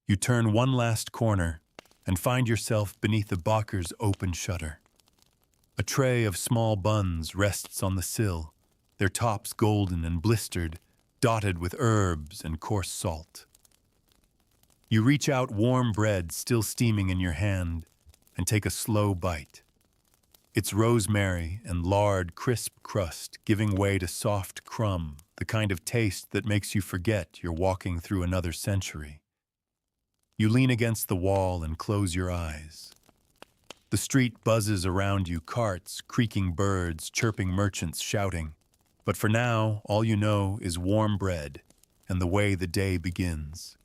you turn one last corner and find yourself beneath the baker's open shutter. A tray of small buns rests on the sill, their tops golden and blistered, dotted with herbs and coarse salt. You reach out warm bread still steaming in your hand and take a slow bite. It's rosemary and lard crisp crust giving way to soft crumb, the kind of taste that makes you forget you're walking through another century. You lean against the wall and close your eyes. The street buzzes around you, carts, creaking birds, chirping merchants shouting. But for now, all you know is warm bread and the way the day begins.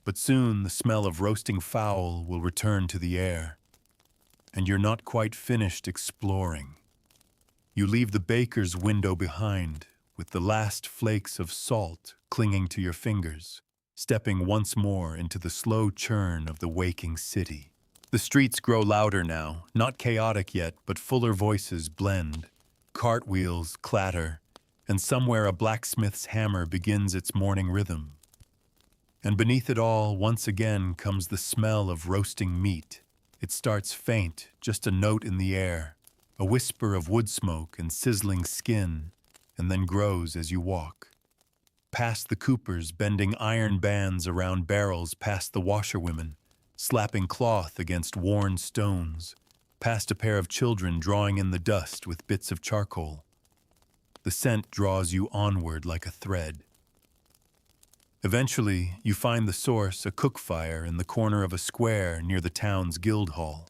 But soon the smell of roasting fowl will return to the air, and you're not quite finished exploring. You leave the baker's window behind, with the last flakes of salt clinging to your fingers. stepping once more into the slow churn of the waking city. The streets grow louder now, not chaotic yet, but fuller voices blend. Cartwheels clatter, and somewhere a blacksmith's hammer begins its morning rhythm. And beneath it all, once again, comes the smell of roasting meat. It starts faint, just a note in the air, a whisper of wood smoke and sizzling skin, and then grows as you walk. Past the coopers bending iron bands around barrels, past the washerwomen slapping cloth against worn stones, past a pair of children drawing in the dust with bits of charcoal. The scent draws you onward like a thread. Eventually, you find the source, a cook fire in the corner of a square near the town's guild hall.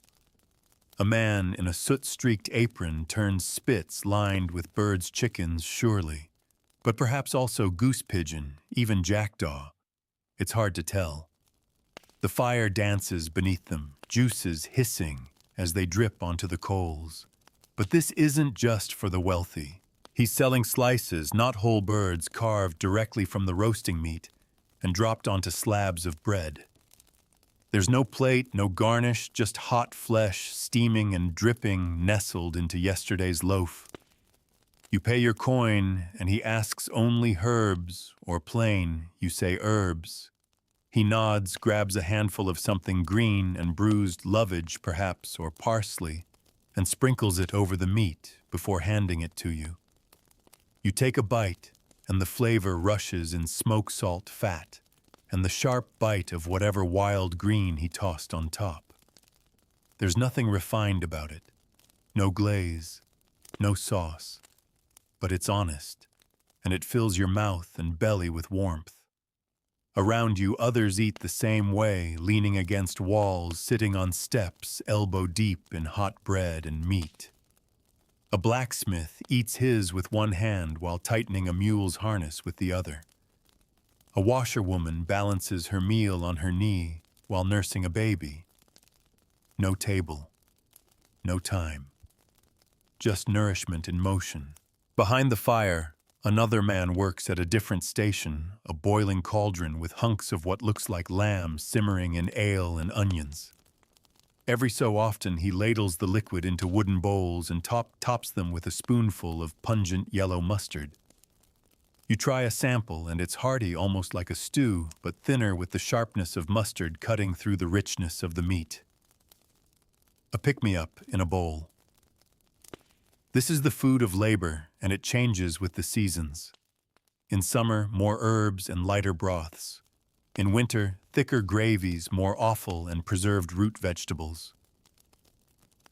A man in a soot-streaked apron turns spits lined with birds' chickens, surely, but perhaps also goose pigeon, even jackdaw. It's hard to tell. The fire dances beneath them, juices hissing as they drip onto the coals. But this isn't just for the wealthy. He's selling slices, not whole birds, carved directly from the roasting meat and dropped onto slabs of bread. There's no plate, no garnish, just hot flesh, steaming and dripping, nestled into yesterday's loaf. You pay your coin, and he asks only herbs, or plain, you say herbs. He nods, grabs a handful of something green and bruised lovage, perhaps, or parsley, and sprinkles it over the meat before handing it to you. You take a bite, and the flavor rushes in smoke salt fat, and the sharp bite of whatever wild green he tossed on top. There's nothing refined about it. No glaze, no sauce. But it's honest, and it fills your mouth and belly with warmth. Around you, others eat the same way, leaning against walls, sitting on steps, elbow deep in hot bread and meat. A blacksmith eats his with one hand while tightening a mule's harness with the other. A washerwoman balances her meal on her knee while nursing a baby. No table, no time. Just nourishment in motion. Behind the fire, another man works at a different station, a boiling cauldron with hunks of what looks like lamb simmering in ale and onions. Every so often he ladles the liquid into wooden bowls and tops them with a spoonful of pungent yellow mustard. You try a sample and it's hearty, almost like a stew, but thinner with the sharpness of mustard cutting through the richness of the meat. A pick-me-up in a bowl. This is the food of labor, and it changes with the seasons. In summer, more herbs and lighter broths. In winter, thicker gravies, more offal and preserved root vegetables.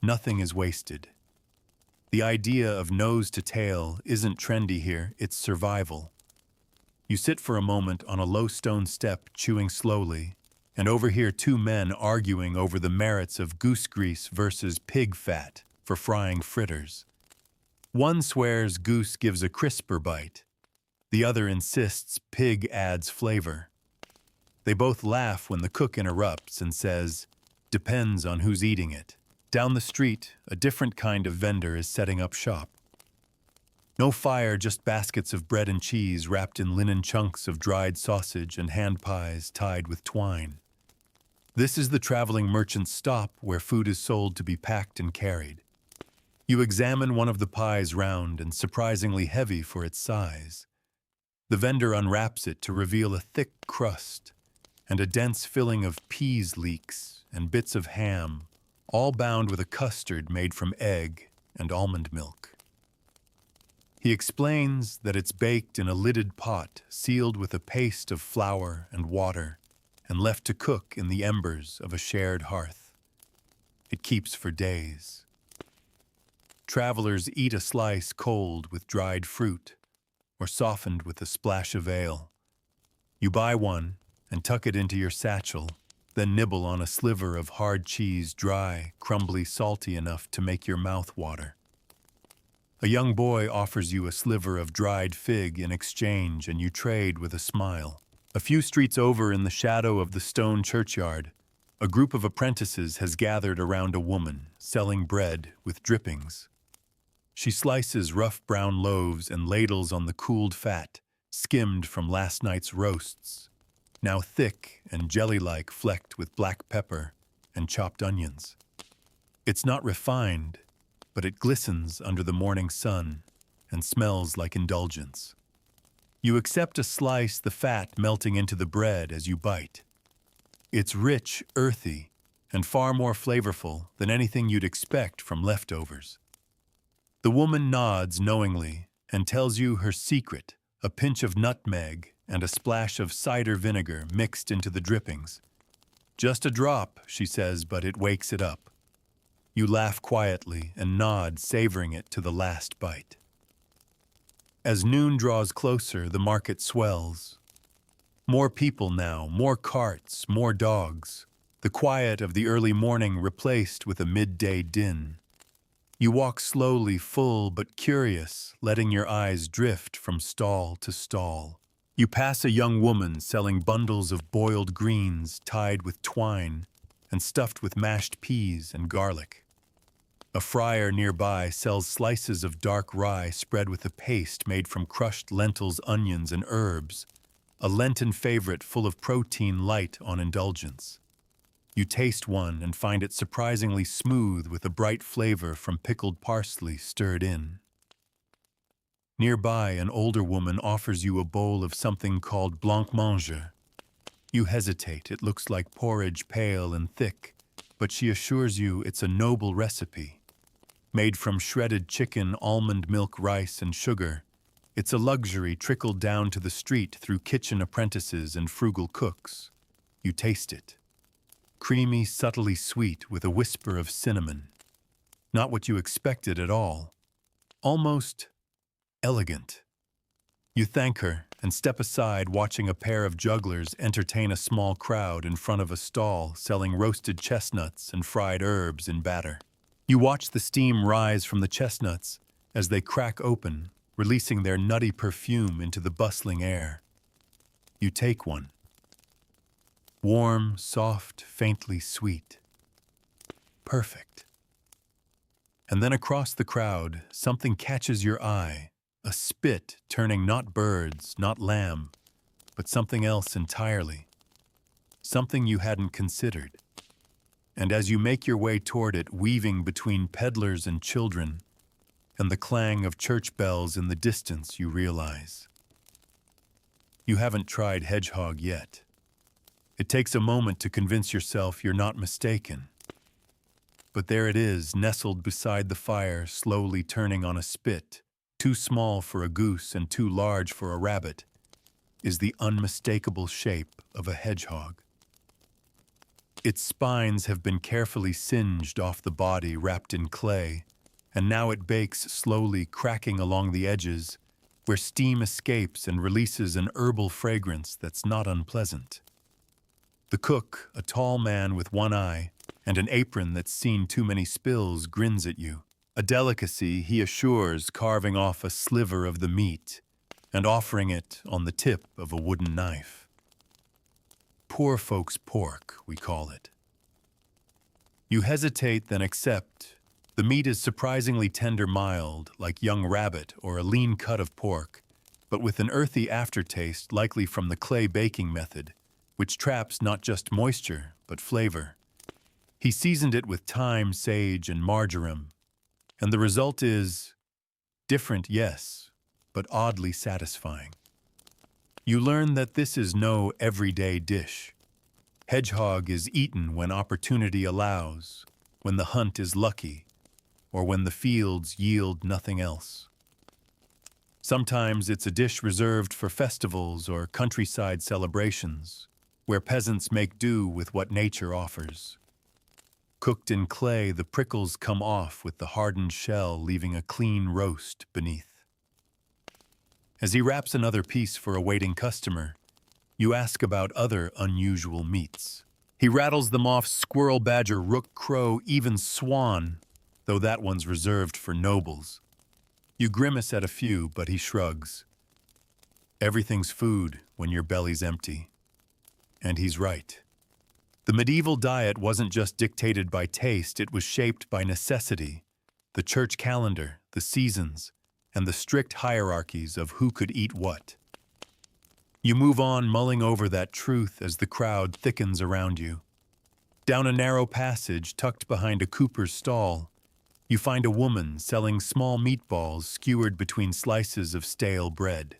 Nothing is wasted. The idea of nose to tail isn't trendy here, it's survival. You sit for a moment on a low stone step, chewing slowly, and overhear two men arguing over the merits of goose grease versus pig fat for frying fritters. One swears goose gives a crisper bite. The other insists pig adds flavor. They both laugh when the cook interrupts and says, "Depends on who's eating it." Down the street, a different kind of vendor is setting up shop. No fire, just baskets of bread and cheese wrapped in linen chunks of dried sausage and hand pies tied with twine. This is the traveling merchant's stop where food is sold to be packed and carried. You examine one of the pies, round and surprisingly heavy for its size. The vendor unwraps it to reveal a thick crust and a dense filling of peas leeks and bits of ham, all bound with a custard made from egg and almond milk. He explains that it's baked in a lidded pot sealed with a paste of flour and water and left to cook in the embers of a shared hearth. It keeps for days. Travelers eat a slice cold with dried fruit or softened with a splash of ale. You buy one and tuck it into your satchel, then nibble on a sliver of hard cheese, dry, crumbly, salty enough to make your mouth water. A young boy offers you a sliver of dried fig in exchange, and you trade with a smile. A few streets over, in the shadow of the stone churchyard, a group of apprentices has gathered around a woman selling bread with drippings. She slices rough brown loaves and ladles on the cooled fat, skimmed from last night's roasts. now thick and jelly-like, flecked with black pepper and chopped onions. It's not refined, but it glistens under the morning sun and smells like indulgence. You accept a slice, the fat melting into the bread as you bite. It's rich, earthy, and far more flavorful than anything you'd expect from leftovers. The woman nods knowingly and tells you her secret, a pinch of nutmeg and a splash of cider vinegar mixed into the drippings. Just a drop, she says, but it wakes it up. You laugh quietly and nod, savoring it to the last bite. As noon draws closer, the market swells. More people now, more carts, more dogs. The quiet of the early morning replaced with a midday din. You walk slowly, full but curious, letting your eyes drift from stall to stall. You pass a young woman selling bundles of boiled greens tied with twine and stuffed with mashed peas and garlic. A friar nearby sells slices of dark rye spread with a paste made from crushed lentils, onions, and herbs, a Lenten favorite full of protein light on indulgence. You taste one and find it surprisingly smooth with a bright flavor from pickled parsley stirred in. Nearby, an older woman offers you a bowl of something called blancmange. You hesitate. It looks like porridge, pale and thick, but she assures you it's a noble recipe. Made from shredded chicken, almond milk, rice, and sugar, it's a luxury trickled down to the street through kitchen apprentices and frugal cooks. You taste it. Creamy, subtly sweet with a whisper of cinnamon. Not what you expected at all. Almost elegant. You thank her and step aside, watching a pair of jugglers entertain a small crowd in front of a stall selling roasted chestnuts and fried herbs in batter. You watch the steam rise from the chestnuts as they crack open, releasing their nutty perfume into the bustling air. You take one. Warm, soft, faintly sweet. Perfect. And then across the crowd, something catches your eye, a spit turning not birds, not lamb, but something else entirely. Something you hadn't considered. And as you make your way toward it, weaving between peddlers and children, and the clang of church bells in the distance, you realize you haven't tried hedgehog yet. It takes a moment to convince yourself you're not mistaken. But there it is, nestled beside the fire, slowly turning on a spit, too small for a goose and too large for a rabbit, is the unmistakable shape of a hedgehog. Its spines have been carefully singed off the body, wrapped in clay, and now it bakes slowly, cracking along the edges, where steam escapes and releases an herbal fragrance that's not unpleasant. The cook, a tall man with one eye and an apron that's seen too many spills, grins at you. A delicacy, he assures, carving off a sliver of the meat and offering it on the tip of a wooden knife. Poor folks' pork, we call it. You hesitate, then accept. The meat is surprisingly tender, mild, like young rabbit or a lean cut of pork, but with an earthy aftertaste, likely from the clay baking method, which traps not just moisture, but flavor. He seasoned it with thyme, sage, and marjoram, and the result is different, yes, but oddly satisfying. You learn that this is no everyday dish. Hedgehog is eaten when opportunity allows, when the hunt is lucky, or when the fields yield nothing else. Sometimes it's a dish reserved for festivals or countryside celebrations, where peasants make do with what nature offers. Cooked in clay, the prickles come off with the hardened shell, leaving a clean roast beneath. As he wraps another piece for a waiting customer, you ask about other unusual meats. He rattles them off: squirrel, badger, rook, crow, even swan, though that one's reserved for nobles. You grimace at a few, but he shrugs. Everything's food when your belly's empty. And he's right. The medieval diet wasn't just dictated by taste, it was shaped by necessity, the church calendar, the seasons, and the strict hierarchies of who could eat what. You move on, mulling over that truth as the crowd thickens around you. Down a narrow passage tucked behind a cooper's stall, you find a woman selling small meatballs skewered between slices of stale bread.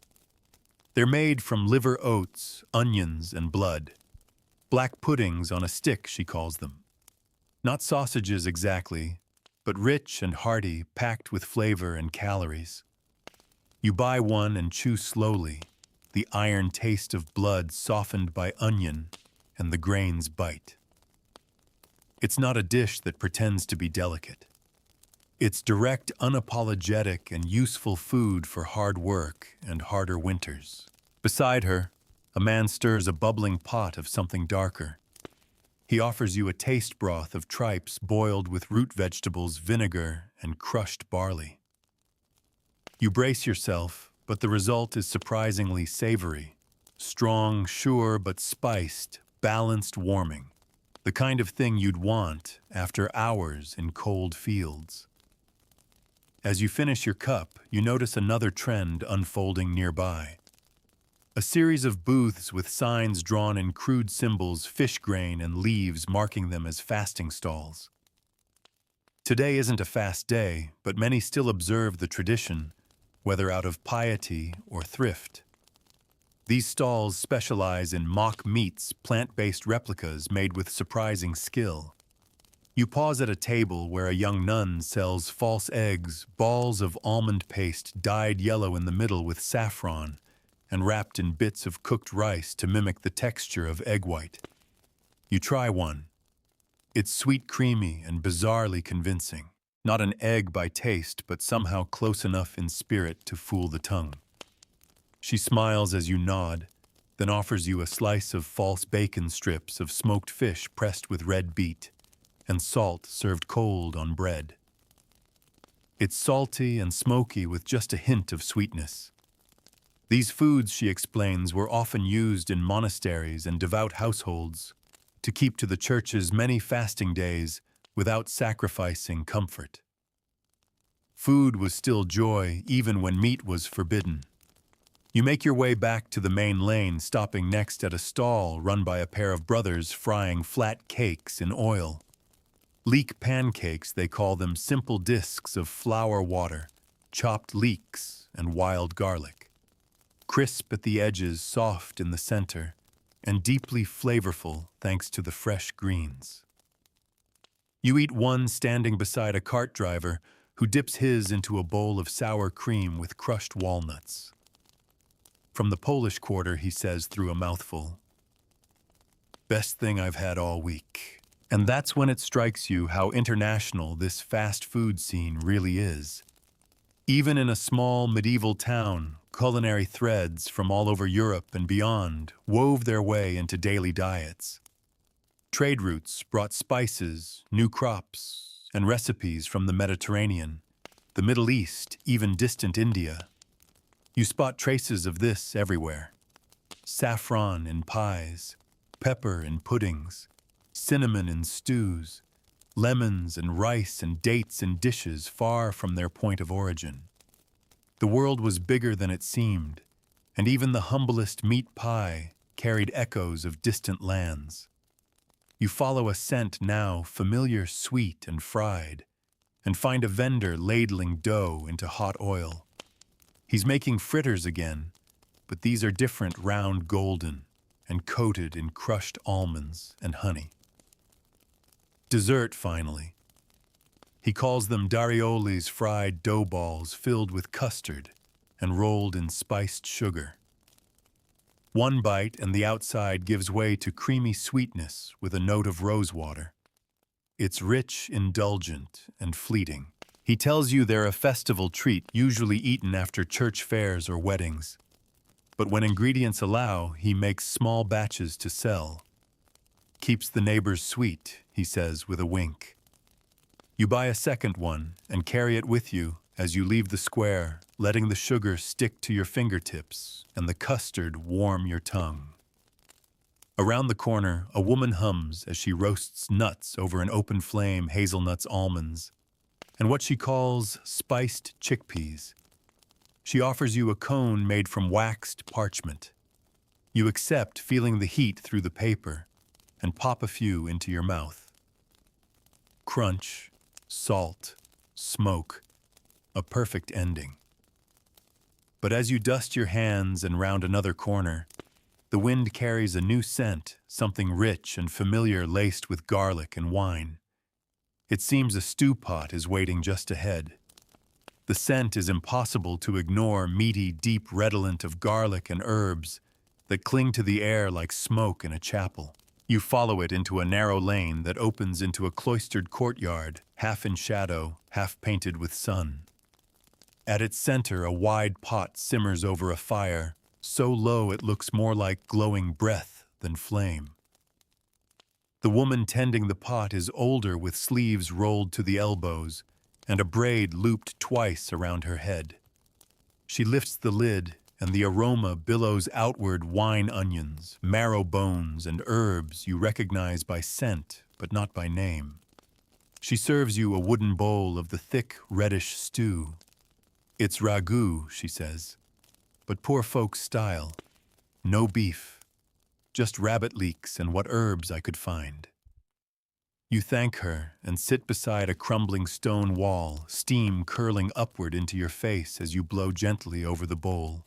They're made from liver oats, onions, and blood. Black puddings on a stick, she calls them. Not sausages exactly, but rich and hearty, packed with flavor and calories. You buy one and chew slowly, the iron taste of blood softened by onion and the grains bite. It's not a dish that pretends to be delicate. It's direct, unapologetic, and useful food for hard work and harder winters. Beside her, a man stirs a bubbling pot of something darker. He offers you a taste broth of tripes boiled with root vegetables, vinegar, and crushed barley. You brace yourself, but the result is surprisingly savory. Strong, sure, but spiced, balanced, warming. The kind of thing you'd want after hours in cold fields. As you finish your cup, you notice another trend unfolding nearby. A series of booths with signs drawn in crude symbols, fish grain, and leaves marking them as fasting stalls. Today isn't a fast day, but many still observe the tradition, whether out of piety or thrift. These stalls specialize in mock meats, plant-based replicas made with surprising skill. You pause at a table where a young nun sells false eggs, balls of almond paste dyed yellow in the middle with saffron, and wrapped in bits of cooked rice to mimic the texture of egg white. You try one. It's sweet, creamy, and bizarrely convincing. Not an egg by taste, but somehow close enough in spirit to fool the tongue. She smiles as you nod, then offers you a slice of false bacon strips of smoked fish pressed with red beet, and salt served cold on bread. It's salty and smoky with just a hint of sweetness. These foods, she explains, were often used in monasteries and devout households to keep to the church's many fasting days without sacrificing comfort. Food was still joy even when meat was forbidden. You make your way back to the main lane, stopping next at a stall run by a pair of brothers frying flat cakes in oil. Leek pancakes, they call them, simple discs of flour water, chopped leeks, and wild garlic. Crisp at the edges, soft in the center, and deeply flavorful thanks to the fresh greens. You eat one standing beside a cart driver who dips his into a bowl of sour cream with crushed walnuts. From the Polish Quarter, he says through a mouthful, "Best thing I've had all week." And that's when it strikes you how international this fast food scene really is. Even in a small medieval town, culinary threads from all over Europe and beyond wove their way into daily diets. Trade routes brought spices, new crops, and recipes from the Mediterranean, the Middle East, even distant India. You spot traces of this everywhere. Saffron in pies, pepper in puddings, cinnamon in stews, lemons and rice and dates in dishes far from their point of origin. The world was bigger than it seemed, and even the humblest meat pie carried echoes of distant lands. You follow a scent now familiar, sweet, and fried, and find a vendor ladling dough into hot oil. He's making fritters again, but these are different, round, golden, and coated in crushed almonds and honey. Dessert, finally. He calls them Darioli's fried dough balls filled with custard and rolled in spiced sugar. One bite and the outside gives way to creamy sweetness with a note of rosewater. It's rich, indulgent, and fleeting. He tells you they're a festival treat usually eaten after church fairs or weddings. But when ingredients allow, he makes small batches to sell. Keeps the neighbors sweet, he says with a wink. You buy a second one and carry it with you as you leave the square, letting the sugar stick to your fingertips and the custard warm your tongue. Around the corner, a woman hums as she roasts nuts over an open flame, hazelnuts, almonds, and what she calls spiced chickpeas. She offers you a cone made from waxed parchment. You accept feeling the heat through the paper and pop a few into your mouth. Crunch, salt, smoke, a perfect ending. But as you dust your hands and round another corner, the wind carries a new scent, something rich and familiar laced with garlic and wine. It seems a stew pot is waiting just ahead. The scent is impossible to ignore, meaty, deep redolent of garlic and herbs that cling to the air like smoke in a chapel. You follow it into a narrow lane that opens into a cloistered courtyard, half in shadow, half painted with sun. At its center, a wide pot simmers over a fire, so low it looks more like glowing breath than flame. The woman tending the pot is older, with sleeves rolled to the elbows and a braid looped twice around her head. She lifts the lid, and the aroma billows outward: wine, onions, marrow bones, and herbs you recognize by scent but not by name. She serves you a wooden bowl of the thick, reddish stew. "It's ragu," she says, "but poor folks' style. No beef, just rabbit leeks and what herbs I could find." You thank her and sit beside a crumbling stone wall, steam curling upward into your face as you blow gently over the bowl.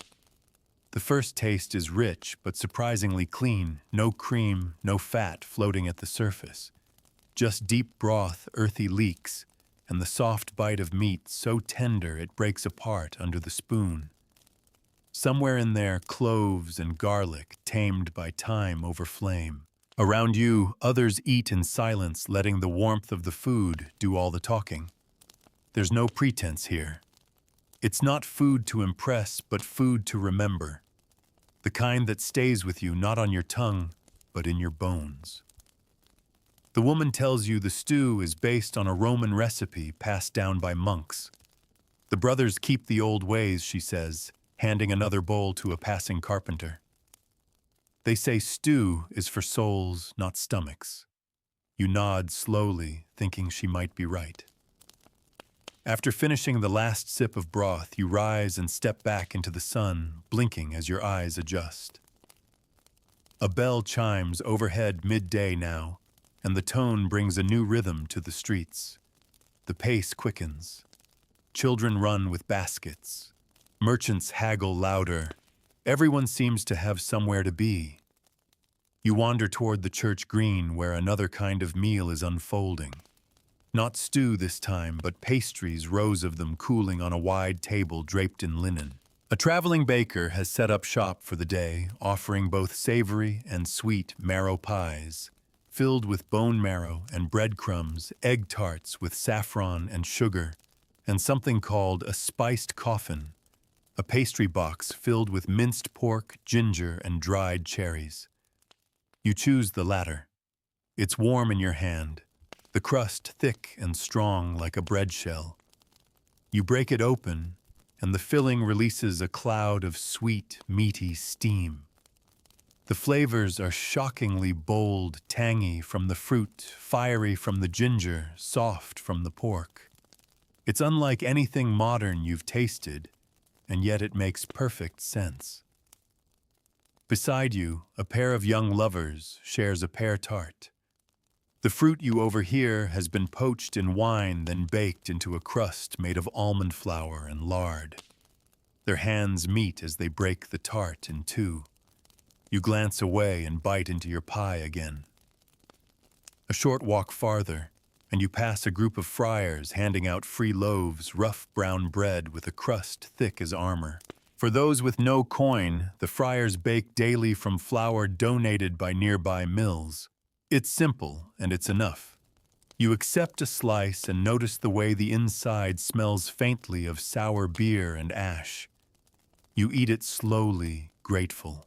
The first taste is rich but surprisingly clean, no cream, no fat floating at the surface. Just deep broth, earthy leeks, and the soft bite of meat so tender it breaks apart under the spoon. Somewhere in there, cloves and garlic, tamed by time over flame. Around you, others eat in silence, letting the warmth of the food do all the talking. There's no pretense here. It's not food to impress, but food to remember. The kind that stays with you, not on your tongue, but in your bones. The woman tells you the stew is based on a Roman recipe passed down by monks. The brothers keep the old ways, she says, handing another bowl to a passing carpenter. They say stew is for souls, not stomachs. You nod slowly, thinking she might be right. After finishing the last sip of broth, you rise and step back into the sun, blinking as your eyes adjust. A bell chimes overhead midday now, and the tone brings a new rhythm to the streets. The pace quickens. Children run with baskets. Merchants haggle louder. Everyone seems to have somewhere to be. You wander toward the church green, where another kind of meal is unfolding. Not stew this time, but pastries, rows of them cooling on a wide table draped in linen. A traveling baker has set up shop for the day, offering both savory and sweet marrow pies, filled with bone marrow and breadcrumbs, egg tarts with saffron and sugar, and something called a spiced coffin, a pastry box filled with minced pork, ginger, and dried cherries. You choose the latter. It's warm in your hand, the crust thick and strong like a bread shell. You break it open, and the filling releases a cloud of sweet, meaty steam. The flavors are shockingly bold, tangy from the fruit, fiery from the ginger, soft from the pork. It's unlike anything modern you've tasted, and yet it makes perfect sense. Beside you, a pair of young lovers shares a pear tart. The fruit you overhear has been poached in wine, then baked into a crust made of almond flour and lard. Their hands meet as they break the tart in two. You glance away and bite into your pie again. A short walk farther, and you pass a group of friars handing out free loaves, rough brown bread with a crust thick as armor. For those with no coin, the friars bake daily from flour donated by nearby mills. It's simple, and it's enough. You accept a slice and notice the way the inside smells faintly of sour beer and ash. You eat it slowly, grateful.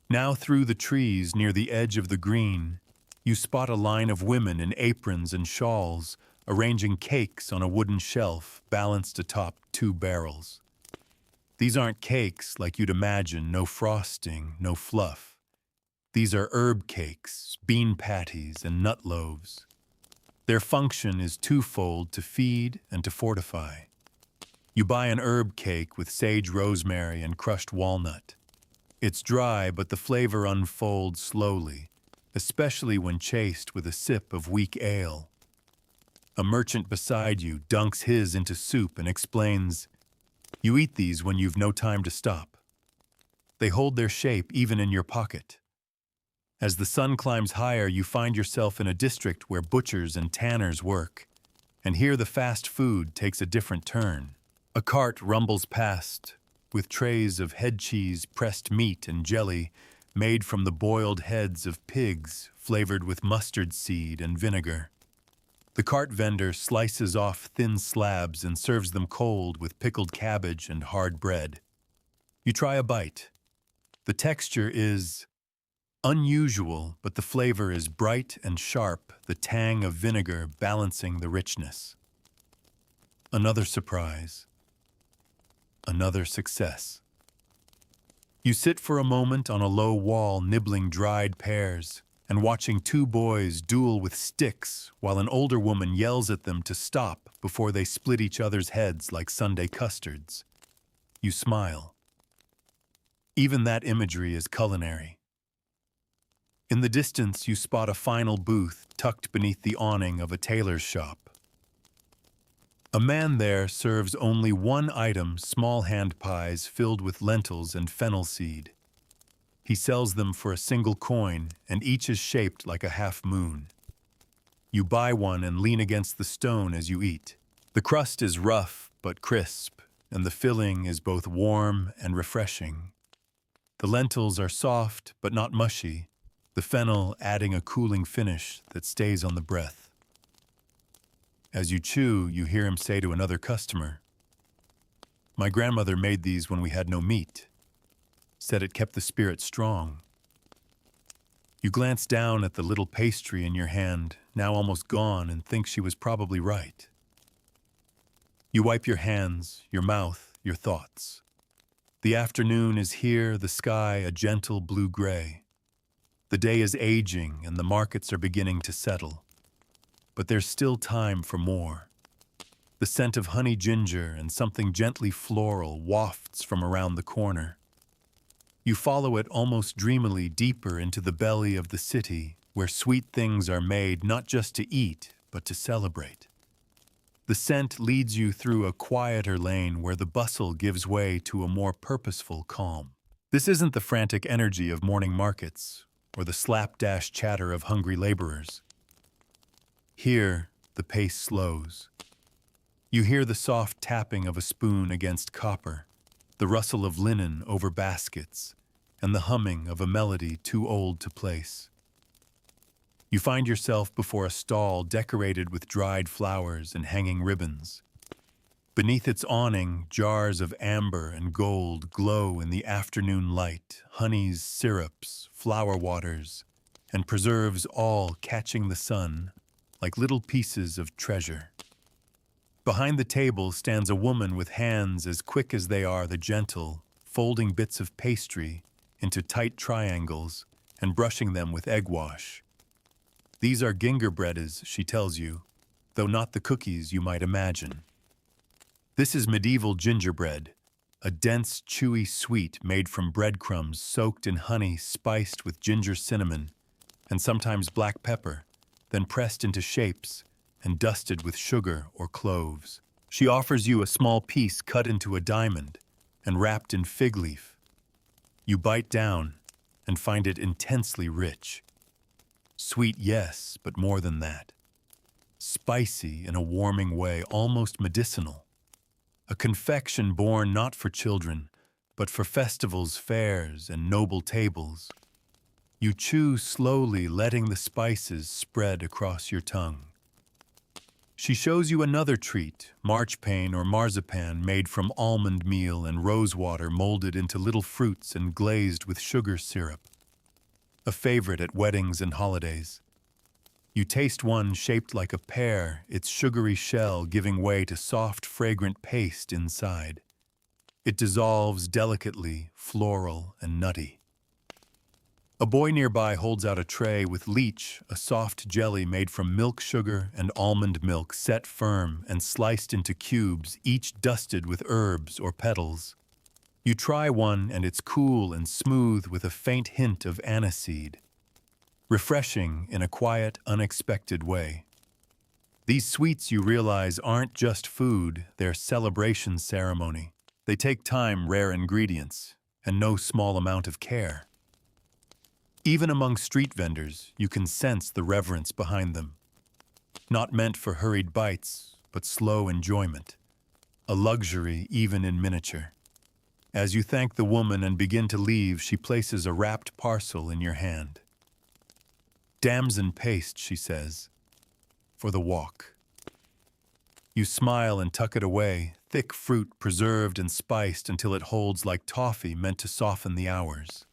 Now through the trees near the edge of the green, you spot a line of women in aprons and shawls, arranging cakes on a wooden shelf balanced atop two barrels. These aren't cakes like you'd imagine, no frosting, no fluff. These are herb cakes, bean patties, and nut loaves. Their function is twofold: to feed and to fortify. You buy an herb cake with sage rosemary and crushed walnut. It's dry, but the flavor unfolds slowly, especially when chased with a sip of weak ale. A merchant beside you dunks his into soup and explains, "You eat these when you've no time to stop." They hold their shape even in your pocket. As the sun climbs higher, you find yourself in a district where butchers and tanners work, and here the fast food takes a different turn. A cart rumbles past, with trays of head cheese, pressed meat, and jelly made from the boiled heads of pigs flavored with mustard seed and vinegar. The cart vendor slices off thin slabs and serves them cold with pickled cabbage and hard bread. You try a bite. The texture is unusual, but the flavor is bright and sharp, the tang of vinegar balancing the richness. Another surprise. Another success. You sit for a moment on a low wall nibbling dried pears and watching two boys duel with sticks while an older woman yells at them to stop before they split each other's heads like Sunday custards. You smile. Even that imagery is culinary. In the distance, you spot a final booth tucked beneath the awning of a tailor's shop. A man there serves only one item, small hand pies filled with lentils and fennel seed. He sells them for a single coin, and each is shaped like a half moon. You buy one and lean against the stone as you eat. The crust is rough but crisp, and the filling is both warm and refreshing. The lentils are soft but not mushy, the fennel adding a cooling finish that stays on the breath. As you chew, you hear him say to another customer, "My grandmother made these when we had no meat. Said it kept the spirit strong." You glance down at the little pastry in your hand, now almost gone, and think she was probably right. You wipe your hands, your mouth, your thoughts. The afternoon is here, the sky a gentle blue-gray. The day is aging and the markets are beginning to settle. But there's still time for more. The scent of honey ginger and something gently floral wafts from around the corner. You follow it almost dreamily deeper into the belly of the city, where sweet things are made not just to eat, but to celebrate. The scent leads you through a quieter lane where the bustle gives way to a more purposeful calm. This isn't the frantic energy of morning markets, or the slapdash chatter of hungry laborers. Here, the pace slows. You hear the soft tapping of a spoon against copper, the rustle of linen over baskets, and the humming of a melody too old to place. You find yourself before a stall decorated with dried flowers and hanging ribbons. Beneath its awning, jars of amber and gold glow in the afternoon light, honeys, syrups, flower waters, and preserves all catching the sun like little pieces of treasure. Behind the table stands a woman with hands as quick as they are the gentle, folding bits of pastry into tight triangles and brushing them with egg wash. These are gingerbreads, she tells you, though not the cookies you might imagine. This is medieval gingerbread, a dense, chewy sweet made from breadcrumbs soaked in honey spiced with ginger cinnamon and sometimes black pepper, then pressed into shapes and dusted with sugar or cloves. She offers you a small piece cut into a diamond and wrapped in fig leaf. You bite down and find it intensely rich. Sweet, yes, but more than that. Spicy in a warming way, almost medicinal. A confection born not for children, but for festivals, fairs, and noble tables. You chew slowly, letting the spices spread across your tongue. She shows you another treat, marchpane or marzipan made from almond meal and rosewater molded into little fruits and glazed with sugar syrup. A favorite at weddings and holidays. You taste one shaped like a pear, its sugary shell giving way to soft, fragrant paste inside. It dissolves delicately, floral and nutty. A boy nearby holds out a tray with leech, a soft jelly made from milk sugar and almond milk set firm and sliced into cubes, each dusted with herbs or petals. You try one and it's cool and smooth with a faint hint of aniseed, refreshing in a quiet, unexpected way. These sweets, you realize, aren't just food, they're celebration ceremony. They take time, rare ingredients, and no small amount of care. Even among street vendors, you can sense the reverence behind them. Not meant for hurried bites, but slow enjoyment. A luxury even in miniature. As you thank the woman and begin to leave, she places a wrapped parcel in your hand. "Damson paste," she says, "for the walk." You smile and tuck it away, thick fruit preserved and spiced until it holds like toffee meant to soften the hours.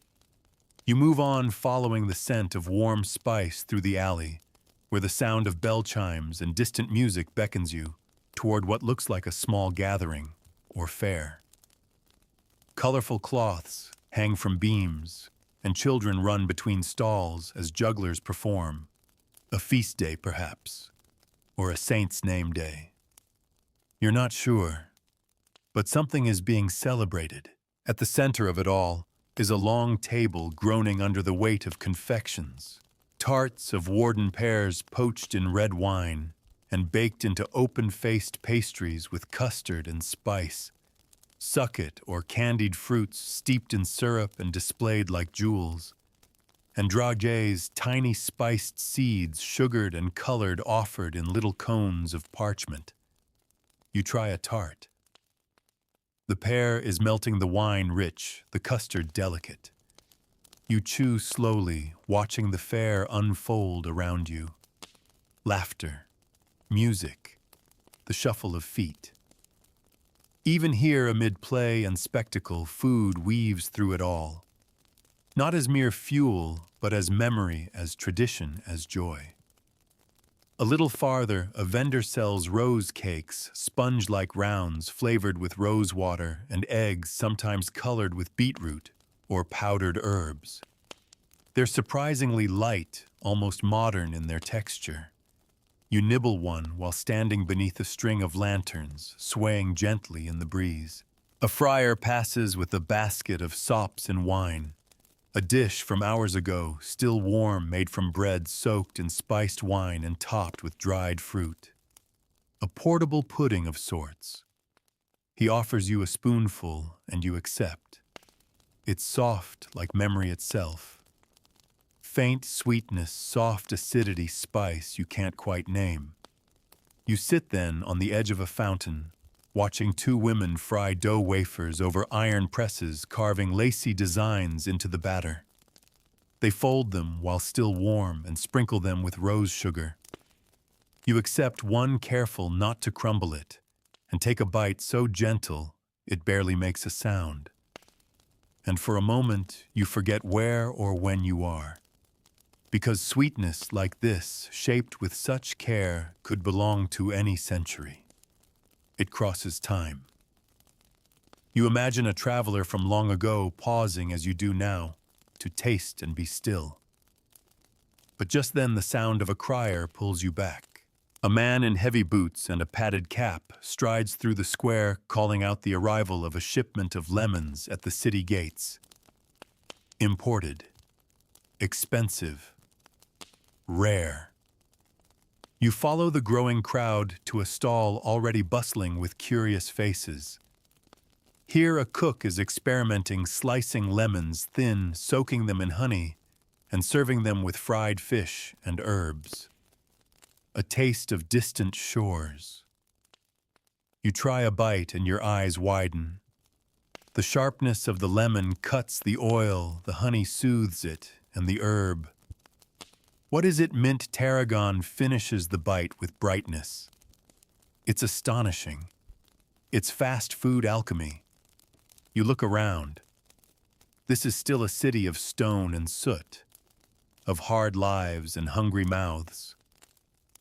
You move on following the scent of warm spice through the alley, where the sound of bell chimes and distant music beckons you toward what looks like a small gathering or fair. Colorful cloths hang from beams, and children run between stalls as jugglers perform. A feast day, perhaps, or a saint's name day. You're not sure, but something is being celebrated. At the center of it all is a long table groaning under the weight of confections. Tarts of Warden pears poached in red wine and baked into open-faced pastries with custard and spice. Succat or candied fruits steeped in syrup and displayed like jewels. And dragees, tiny spiced seeds, sugared and colored, offered in little cones of parchment. You try a tart. The pear is melting the wine rich, the custard delicate. You chew slowly, watching the fare unfold around you. Laughter, music, the shuffle of feet. Even here, amid play and spectacle, food weaves through it all. Not as mere fuel, but as memory, as tradition, as joy. A little farther, a vendor sells rose cakes, sponge-like rounds flavored with rose water, and eggs sometimes colored with beetroot or powdered herbs. They're surprisingly light, almost modern in their texture. You nibble one while standing beneath a string of lanterns, swaying gently in the breeze. A friar passes with a basket of sops and wine. A dish from hours ago, still warm, made from bread soaked in spiced wine and topped with dried fruit. A portable pudding of sorts. He offers you a spoonful, and you accept. It's soft like memory itself. Faint sweetness, soft acidity, spice you can't quite name. You sit then on the edge of a fountain, watching two women fry dough wafers over iron presses, carving lacy designs into the batter. They fold them while still warm and sprinkle them with rose sugar. You accept one, careful not to crumble it, and take a bite so gentle it barely makes a sound. And for a moment you forget where or when you are. Because sweetness like this, shaped with such care, could belong to any century. It crosses time. You imagine a traveler from long ago pausing as you do now, to taste and be still. But just then the sound of a crier pulls you back. A man in heavy boots and a padded cap strides through the square, calling out the arrival of a shipment of lemons at the city gates. Imported. Expensive. Rare. You follow the growing crowd to a stall already bustling with curious faces. Here a cook is experimenting, slicing lemons thin, soaking them in honey, and serving them with fried fish and herbs. A taste of distant shores. You try a bite and your eyes widen. The sharpness of the lemon cuts the oil, the honey soothes it, and the herb. What is it? Mint tarragon finishes the bite with brightness. It's astonishing. It's fast food alchemy. You look around. This is still a city of stone and soot, of hard lives and hungry mouths.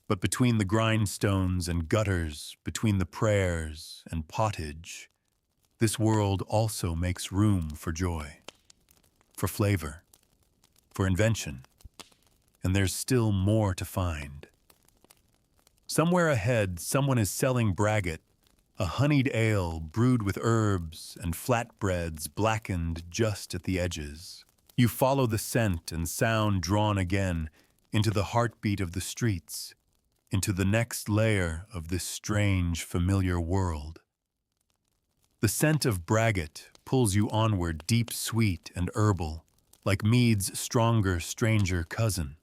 But between the grindstones and gutters, between the prayers and pottage, this world also makes room for joy, for flavor, for invention. And there's still more to find. Somewhere ahead, someone is selling braggot, a honeyed ale brewed with herbs and flatbreads blackened just at the edges. You follow the scent and sound drawn again into the heartbeat of the streets, into the next layer of this strange, familiar world. The scent of braggot pulls you onward, deep, sweet, and herbal, like mead's stronger, stranger cousin.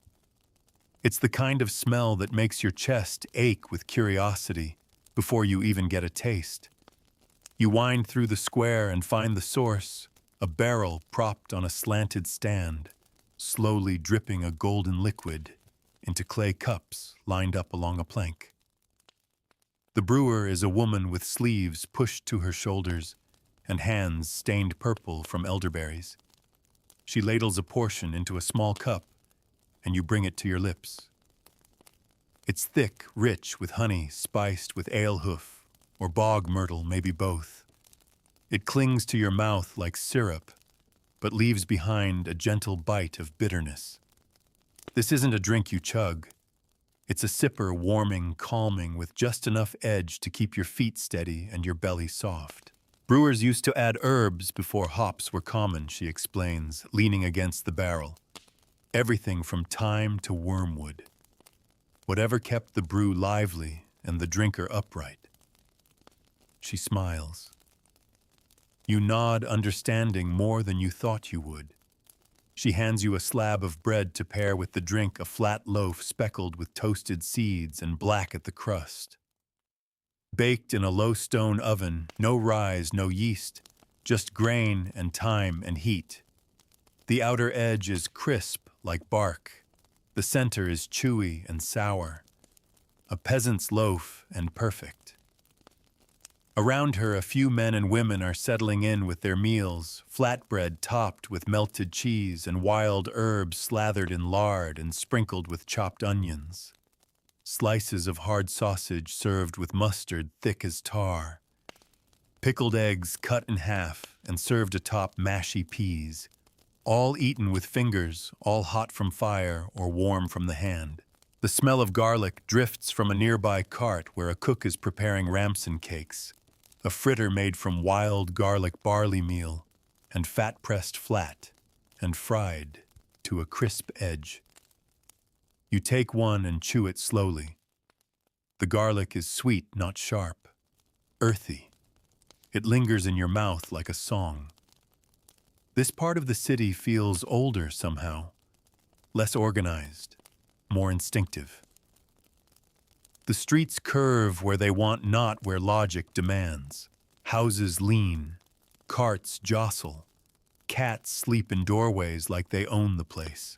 It's the kind of smell that makes your chest ache with curiosity before you even get a taste. You wind through the square and find the source, a barrel propped on a slanted stand, slowly dripping a golden liquid into clay cups lined up along a plank. The brewer is a woman with sleeves pushed to her shoulders and hands stained purple from elderberries. She ladles a portion into a small cup, and you bring it to your lips. It's thick, rich with honey spiced with ale hoof or bog myrtle, maybe both. It clings to your mouth like syrup, but leaves behind a gentle bite of bitterness. This isn't a drink you chug. It's a sipper, warming, calming, with just enough edge to keep your feet steady and your belly soft. Brewers used to add herbs before hops were common, she explains, leaning against the barrel. Everything from thyme to wormwood. Whatever kept the brew lively and the drinker upright. She smiles. You nod, understanding more than you thought you would. She hands you a slab of bread to pair with the drink, a flat loaf speckled with toasted seeds and black at the crust. Baked in a low stone oven, no rise, no yeast, just grain and time and heat. The outer edge is crisp like bark. The center is chewy and sour. A peasant's loaf and perfect. Around her, a few men and women are settling in with their meals, flatbread topped with melted cheese and wild herbs slathered in lard and sprinkled with chopped onions. Slices of hard sausage served with mustard thick as tar. Pickled eggs cut in half and served atop mashy peas. All eaten with fingers, all hot from fire or warm from the hand. The smell of garlic drifts from a nearby cart where a cook is preparing ramson cakes, a fritter made from wild garlic barley meal and fat pressed flat and fried to a crisp edge. You take one and chew it slowly. The garlic is sweet, not sharp, earthy. It lingers in your mouth like a song. This part of the city feels older somehow, less organized, more instinctive. The streets curve where they want, not where logic demands. Houses lean, carts jostle, cats sleep in doorways like they own the place.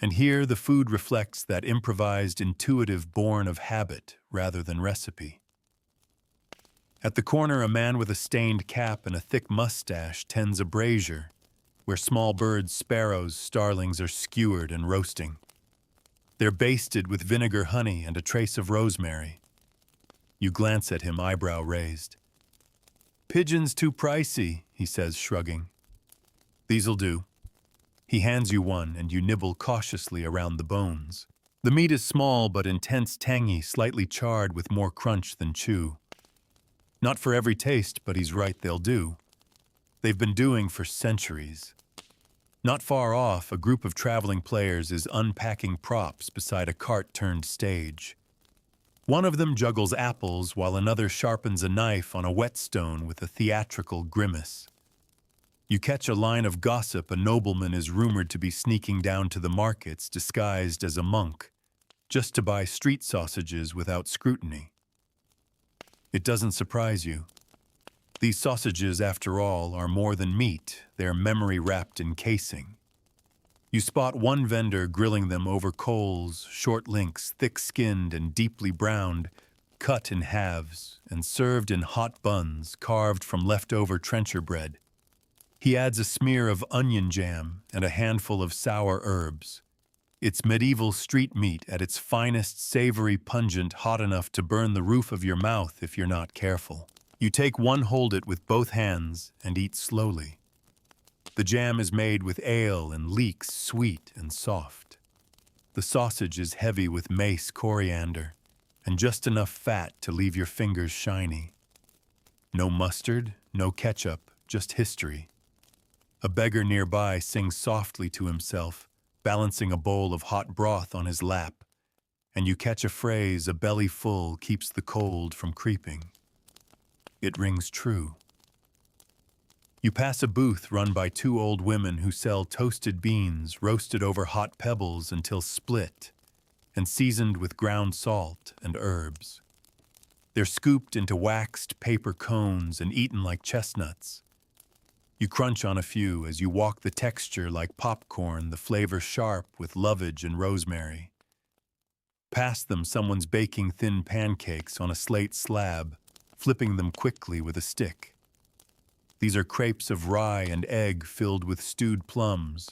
And here the food reflects that improvised, intuitive born of habit rather than recipe. At the corner, a man with a stained cap and a thick mustache tends a brazier, where small birds, sparrows, starlings are skewered and roasting. They're basted with vinegar, honey, and a trace of rosemary. You glance at him, eyebrow raised. "Pigeon's too pricey," he says, shrugging. "These'll do." He hands you one, and you nibble cautiously around the bones. The meat is small but intense, tangy, slightly charred with more crunch than chew. Not for every taste, but he's right, they'll do. They've been doing for centuries. Not far off, a group of traveling players is unpacking props beside a cart-turned stage. One of them juggles apples while another sharpens a knife on a whetstone with a theatrical grimace. You catch a line of gossip. A nobleman is rumored to be sneaking down to the markets disguised as a monk, just to buy street sausages without scrutiny. It doesn't surprise you. These sausages, after all, are more than meat. They're memory wrapped in casing. You spot one vendor grilling them over coals, short links, thick-skinned and deeply browned, cut in halves and served in hot buns carved from leftover trencher bread. He adds a smear of onion jam and a handful of sour herbs. It's medieval street meat at its finest, savory, pungent, hot enough to burn the roof of your mouth if you're not careful. You take one, hold it with both hands, and eat slowly. The jam is made with ale and leeks, sweet and soft. The sausage is heavy with mace, coriander, and just enough fat to leave your fingers shiny. No mustard, no ketchup, just history. A beggar nearby sings softly to himself, balancing a bowl of hot broth on his lap, and you catch a phrase, "A belly full keeps the cold from creeping." It rings true. You pass a booth run by two old women who sell toasted beans roasted over hot pebbles until split and seasoned with ground salt and herbs. They're scooped into waxed paper cones and eaten like chestnuts. You crunch on a few as you walk the texture like popcorn, the flavor sharp with lovage and rosemary. Past them, someone's baking thin pancakes on a slate slab, flipping them quickly with a stick. These are crepes of rye and egg filled with stewed plums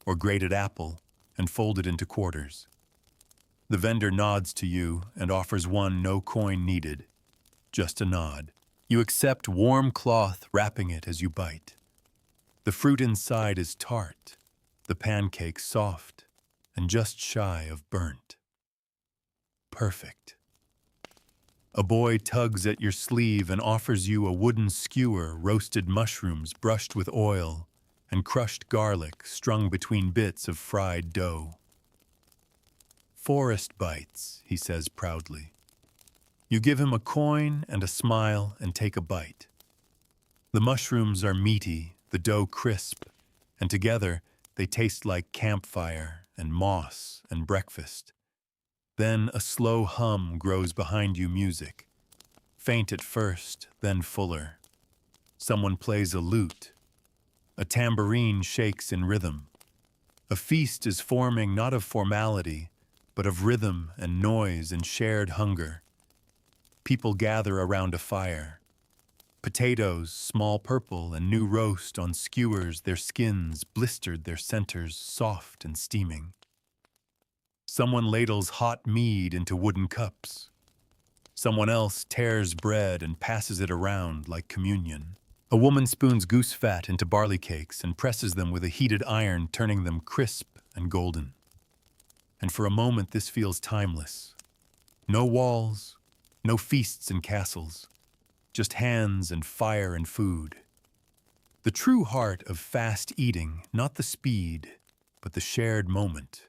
or grated apple and folded into quarters. The vendor nods to you and offers one, no coin needed, just a nod. You accept warm cloth wrapping it as you bite. The fruit inside is tart, the pancake soft and just shy of burnt. Perfect. A boy tugs at your sleeve and offers you a wooden skewer, roasted mushrooms brushed with oil, and crushed garlic strung between bits of fried dough. "Forest bites," he says proudly. You give him a coin and a smile and take a bite. The mushrooms are meaty, the dough crisp, and together they taste like campfire and moss and breakfast. Then a slow hum grows behind you, music. Faint at first, then fuller. Someone plays a lute. A tambourine shakes in rhythm. A feast is forming not of formality, but of rhythm and noise and shared hunger. People gather around a fire. Potatoes, small purple and new roast on skewers, their skins blistered, their centers soft and steaming. Someone ladles hot mead into wooden cups. Someone else tears bread and passes it around like communion. A woman spoons goose fat into barley cakes and presses them with a heated iron, turning them crisp and golden. And for a moment this feels timeless. No walls, no feasts and castles, just hands and fire and food. The true heart of fast eating, not the speed, but the shared moment.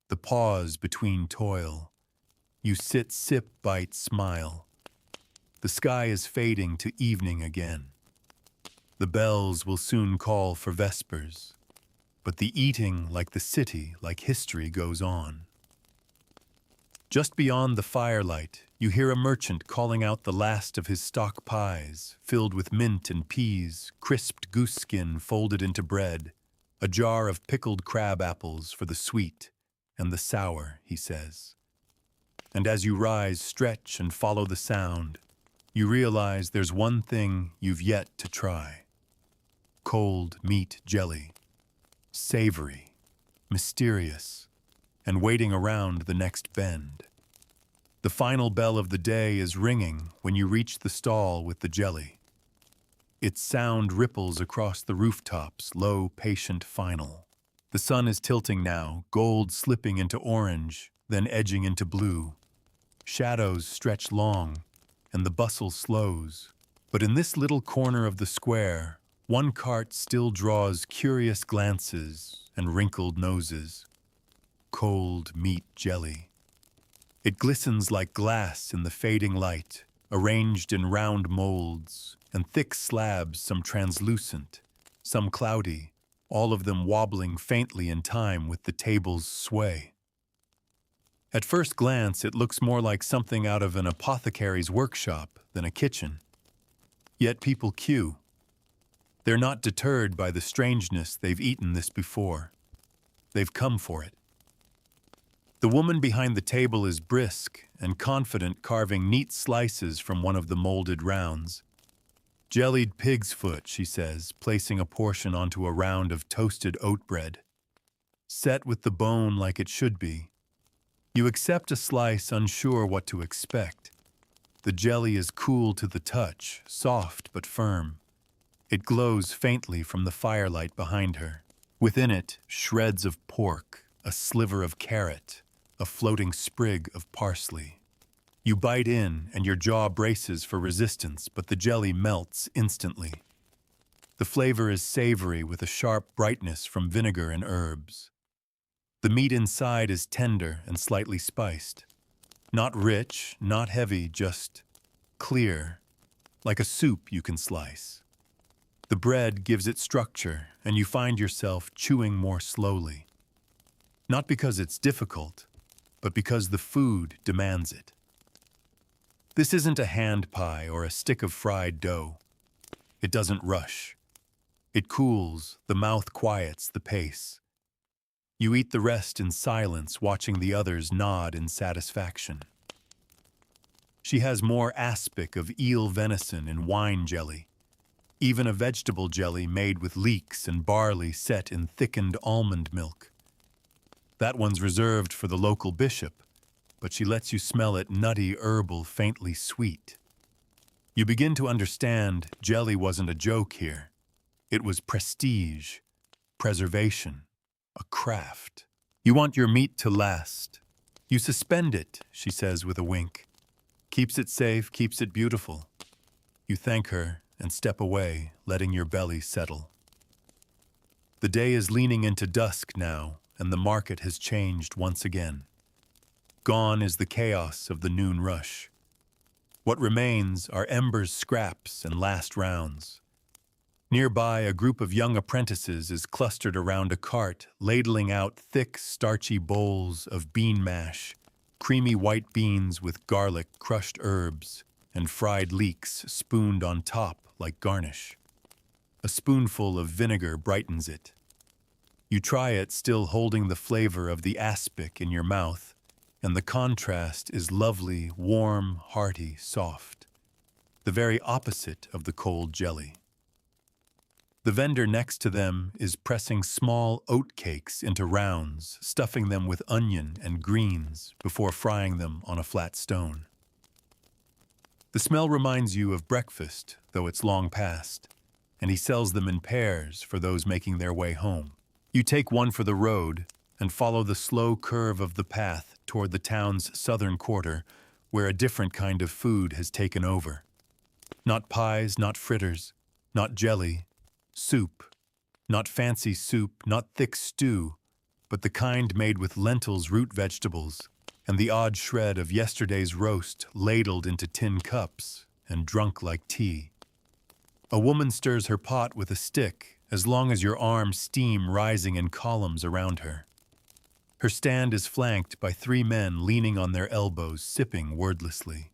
The pause between toil. You sit, sip, bite, smile. The sky is fading to evening again. The bells will soon call for vespers, but the eating, like the city, like history, goes on. Just beyond the firelight, you hear a merchant calling out the last of his stock pies, filled with mint and peas, crisped goose skin folded into bread, a jar of pickled crab apples for the sweet and the sour, he says. And as you rise, stretch, and follow the sound, you realize there's one thing you've yet to try. Cold meat jelly. Savory, mysterious, and waiting around the next bend. The final bell of the day is ringing when you reach the stall with the jelly. Its sound ripples across the rooftops, low, patient, final. The sun is tilting now, gold slipping into orange, then edging into blue. Shadows stretch long, and the bustle slows. But in this little corner of the square, one cart still draws curious glances and wrinkled noses. Cold meat jelly. It glistens like glass in the fading light, arranged in round molds and thick slabs, some translucent, some cloudy, all of them wobbling faintly in time with the table's sway. At first glance, it looks more like something out of an apothecary's workshop than a kitchen. Yet people queue. They're not deterred by the strangeness. They've eaten this before. They've come for it. The woman behind the table is brisk and confident, carving neat slices from one of the molded rounds. Jellied pig's foot, she says, placing a portion onto a round of toasted oat bread. Set with the bone like it should be. You accept a slice, unsure what to expect. The jelly is cool to the touch, soft but firm. It glows faintly from the firelight behind her. Within it, shreds of pork, a sliver of carrot, a floating sprig of parsley. You bite in and your jaw braces for resistance, but the jelly melts instantly. The flavor is savory with a sharp brightness from vinegar and herbs. The meat inside is tender and slightly spiced. Not rich, not heavy, just clear, like a soup you can slice. The bread gives it structure, and you find yourself chewing more slowly. Not because it's difficult, but because the food demands it. This isn't a hand pie or a stick of fried dough. It doesn't rush. It cools, the mouth quiets the pace. You eat the rest in silence, watching the others nod in satisfaction. She has more aspic of eel venison and wine jelly, even a vegetable jelly made with leeks and barley set in thickened almond milk. That one's reserved for the local bishop, but she lets you smell it nutty, herbal, faintly sweet. You begin to understand jelly wasn't a joke here. It was prestige, preservation, a craft. You want your meat to last. You suspend it, she says with a wink. Keeps it safe, keeps it beautiful. You thank her and step away, letting your belly settle. The day is leaning into dusk now, and the market has changed once again. Gone is the chaos of the noon rush. What remains are embers, scraps, and last rounds. Nearby, a group of young apprentices is clustered around a cart, ladling out thick, starchy bowls of bean mash, creamy white beans with garlic, crushed herbs, and fried leeks spooned on top like garnish. A spoonful of vinegar brightens it. You try it, still holding the flavor of the aspic in your mouth, and the contrast is lovely, warm, hearty, soft. The very opposite of the cold jelly. The vendor next to them is pressing small oat cakes into rounds, stuffing them with onion and greens before frying them on a flat stone. The smell reminds you of breakfast, though it's long past, and he sells them in pairs for those making their way home. You take one for the road and follow the slow curve of the path toward the town's southern quarter, where a different kind of food has taken over. Not pies, not fritters, not jelly, soup. Not fancy soup, not thick stew, but the kind made with lentils, root vegetables, and the odd shred of yesterday's roast ladled into tin cups and drunk like tea. A woman stirs her pot with a stick, as long as your arms steam rising in columns around her. Her stand is flanked by 3 men leaning on their elbows, sipping wordlessly.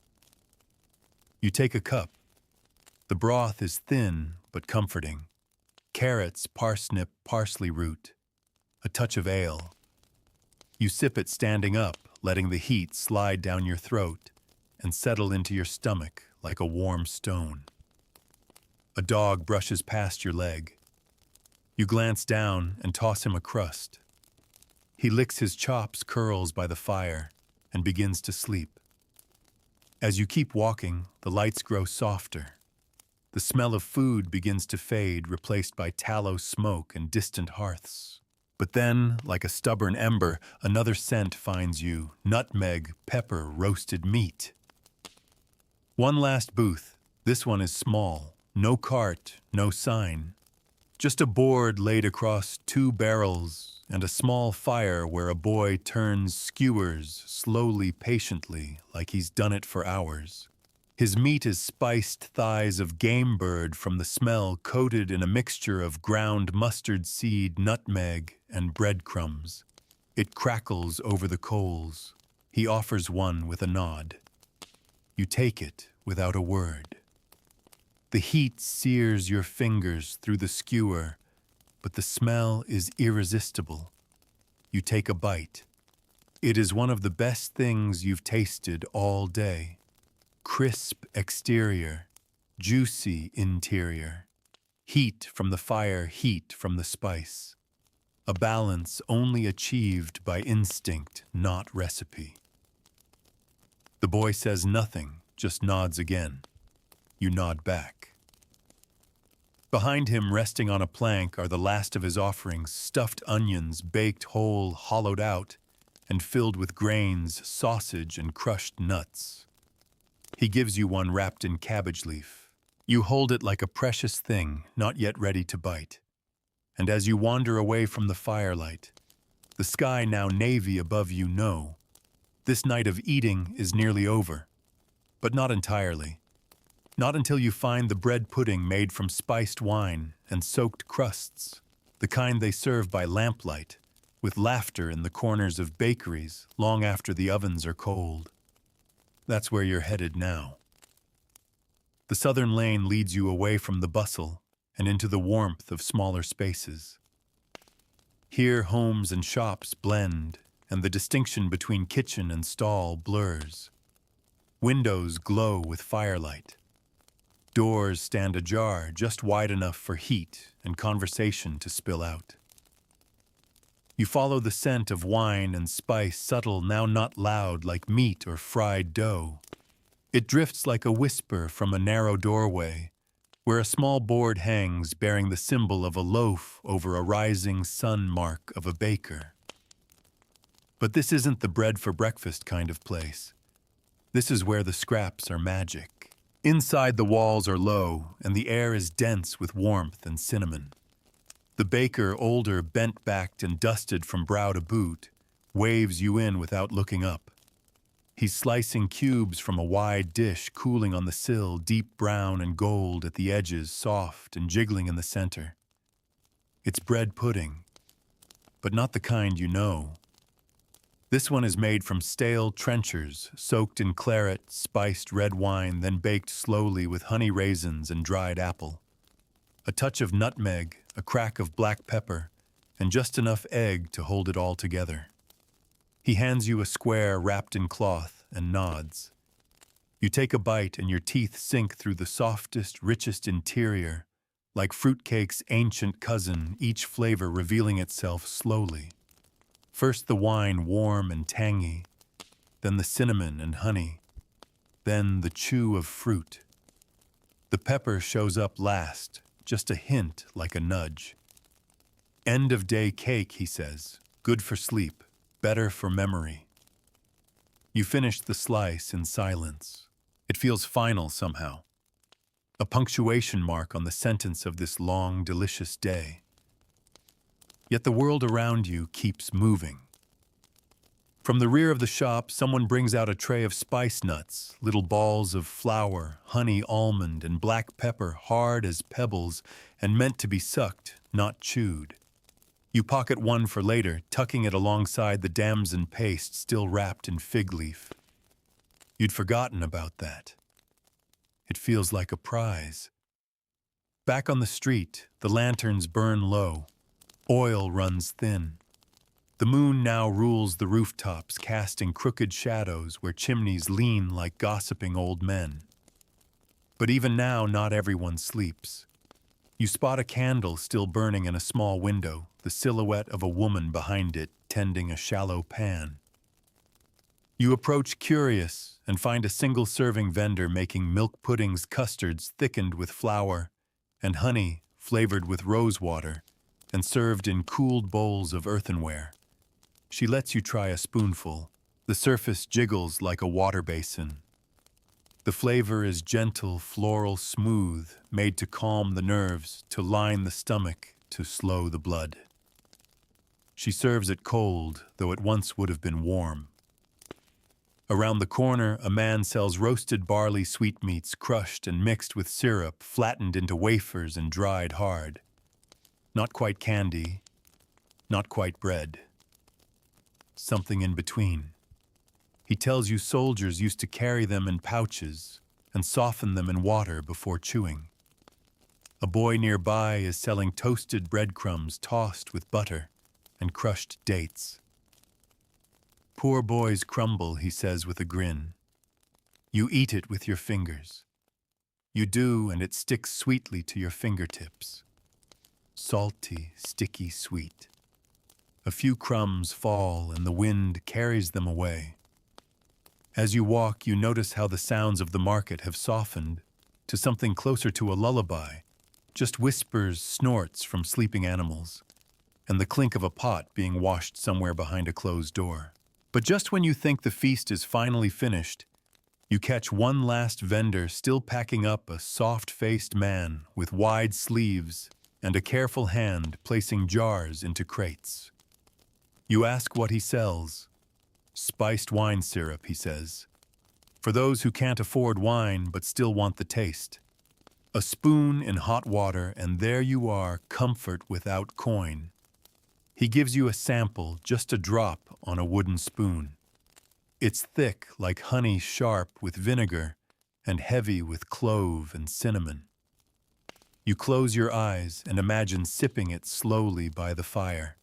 You take a cup. The broth is thin but comforting. Carrots, parsnip, parsley root, a touch of ale. You sip it standing up, letting the heat slide down your throat and settle into your stomach like a warm stone. A dog brushes past your leg. You glance down and toss him a crust. He licks his chops, curls by the fire, and begins to sleep. As you keep walking, the lights grow softer. The smell of food begins to fade, replaced by tallow smoke and distant hearths. But then, like a stubborn ember, another scent finds you: nutmeg, pepper, roasted meat. One last booth. This one is small. No cart, no sign. Just a board laid across 2 barrels and a small fire where a boy turns skewers slowly, patiently, like he's done it for hours. His meat is spiced thighs of game bird from the smell, coated in a mixture of ground mustard seed, nutmeg, and breadcrumbs. It crackles over the coals. He offers one with a nod. You take it without a word. The heat sears your fingers through the skewer, but the smell is irresistible. You take a bite. It is one of the best things you've tasted all day. Crisp exterior, juicy interior. Heat from the fire, heat from the spice. A balance only achieved by instinct, not recipe. The boy says nothing, just nods again. You nod back. Behind him, resting on a plank, are the last of his offerings: stuffed onions, baked whole, hollowed out, and filled with grains, sausage, and crushed nuts. He gives you one wrapped in cabbage leaf. You hold it like a precious thing, not yet ready to bite. And as you wander away from the firelight, the sky now navy above you know, this night of eating is nearly over. But not entirely. Not until you find the bread pudding made from spiced wine and soaked crusts, the kind they serve by lamplight, with laughter in the corners of bakeries long after the ovens are cold. That's where you're headed now. The southern lane leads you away from the bustle and into the warmth of smaller spaces. Here homes and shops blend, and the distinction between kitchen and stall blurs. Windows glow with firelight. Doors stand ajar just wide enough for heat and conversation to spill out. You follow the scent of wine and spice, subtle, now not loud like meat or fried dough. It drifts like a whisper from a narrow doorway, where a small board hangs bearing the symbol of a loaf over a rising sun mark of a baker. But this isn't the bread for breakfast kind of place. This is where the scraps are magic. Inside the walls are low, and the air is dense with warmth and cinnamon. The baker, older, bent-backed and dusted from brow to boot, waves you in without looking up. He's slicing cubes from a wide dish, cooling on the sill, deep brown and gold at the edges, soft and jiggling in the center. It's bread pudding, but not the kind you know. This one is made from stale trenchers, soaked in claret, spiced red wine, then baked slowly with honey raisins and dried apple. A touch of nutmeg, a crack of black pepper, and just enough egg to hold it all together. He hands you a square wrapped in cloth and nods. You take a bite and your teeth sink through the softest, richest interior, like fruitcake's ancient cousin, each flavor revealing itself slowly. First the wine warm and tangy, then the cinnamon and honey, then the chew of fruit. The pepper shows up last, just a hint like a nudge. End of day cake, he says, good for sleep, better for memory. You finish the slice in silence. It feels final somehow. A punctuation mark on the sentence of this long, delicious day. Yet the world around you keeps moving. From the rear of the shop, someone brings out a tray of spice nuts, little balls of flour, honey, almond, and black pepper, hard as pebbles and meant to be sucked, not chewed. You pocket one for later, tucking it alongside the damson paste still wrapped in fig leaf. You'd forgotten about that. It feels like a prize. Back on the street, the lanterns burn low. Oil runs thin. The moon now rules the rooftops, casting crooked shadows where chimneys lean like gossiping old men. But even now, not everyone sleeps. You spot a candle still burning in a small window, the silhouette of a woman behind it, tending a shallow pan. You approach curious and find a single-serving vendor making milk puddings, custards thickened with flour, and honey flavored with rose water, and served in cooled bowls of earthenware. She lets you try a spoonful. The surface jiggles like a water basin. The flavor is gentle, floral, smooth, made to calm the nerves, to line the stomach, to slow the blood. She serves it cold, though it once would have been warm. Around the corner, a man sells roasted barley sweetmeats, crushed and mixed with syrup, flattened into wafers and dried hard. Not quite candy, not quite bread. Something in between. He tells you soldiers used to carry them in pouches and soften them in water before chewing. A boy nearby is selling toasted breadcrumbs tossed with butter and crushed dates. Poor boys crumble, he says with a grin. You eat it with your fingers. You do, and it sticks sweetly to your fingertips. Salty, sticky sweet. A few crumbs fall and the wind carries them away. As you walk, you notice how the sounds of the market have softened to something closer to a lullaby, just whispers, snorts from sleeping animals, and the clink of a pot being washed somewhere behind a closed door. But just when you think the feast is finally finished, You catch one last vendor still packing up a soft-faced man with wide sleeves and a careful hand placing jars into crates. You ask what he sells. Spiced wine syrup, he says. For those who can't afford wine but still want the taste. A spoon in hot water, and there you are, comfort without coin. He gives you a sample, just a drop on a wooden spoon. It's thick like honey, sharp with vinegar, and heavy with clove and cinnamon. You close your eyes and imagine sipping it slowly by the fire.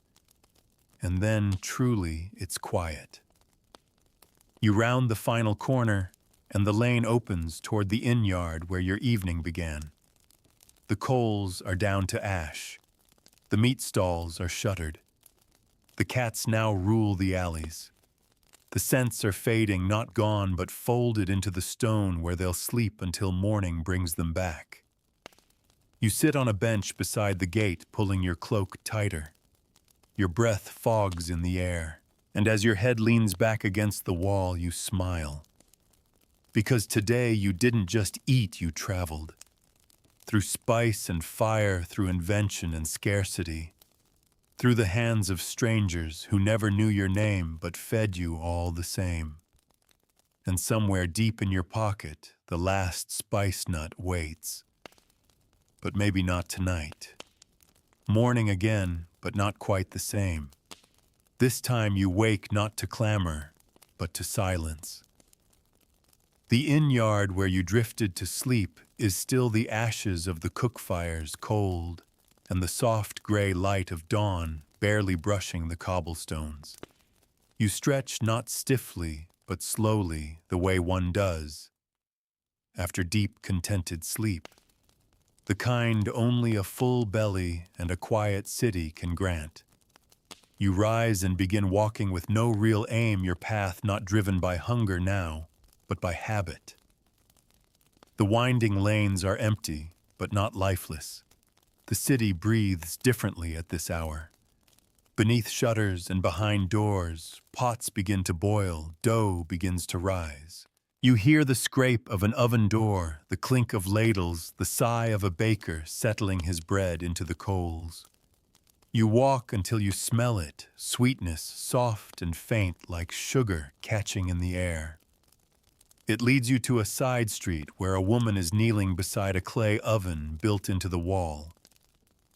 And then, truly, it's quiet. You round the final corner, and the lane opens toward the inn yard where your evening began. The coals are down to ash. The meat stalls are shuttered. The cats now rule the alleys. The scents are fading, not gone, but folded into the stone where they'll sleep until morning brings them back. You sit on a bench beside the gate, pulling your cloak tighter. Your breath fogs in the air, and as your head leans back against the wall, you smile. Because today you didn't just eat, you traveled. Through spice and fire, through invention and scarcity. Through the hands of strangers who never knew your name but fed you all the same. And somewhere deep in your pocket, the last spice nut waits. But maybe not tonight. Morning again, but not quite the same. This time you wake not to clamor, but to silence. The inn yard where you drifted to sleep is still the ashes of the cook fires cold, and the soft gray light of dawn barely brushing the cobblestones. You stretch not stiffly, but slowly, the way one does, after deep, contented sleep, the kind only a full belly and a quiet city can grant. You rise and begin walking with no real aim, your path not driven by hunger now, but by habit. The winding lanes are empty, but not lifeless. The city breathes differently at this hour. Beneath shutters and behind doors, pots begin to boil, dough begins to rise. You hear the scrape of an oven door, the clink of ladles, the sigh of a baker settling his bread into the coals. You walk until you smell it, sweetness soft and faint like sugar catching in the air. It leads you to a side street where a woman is kneeling beside a clay oven built into the wall.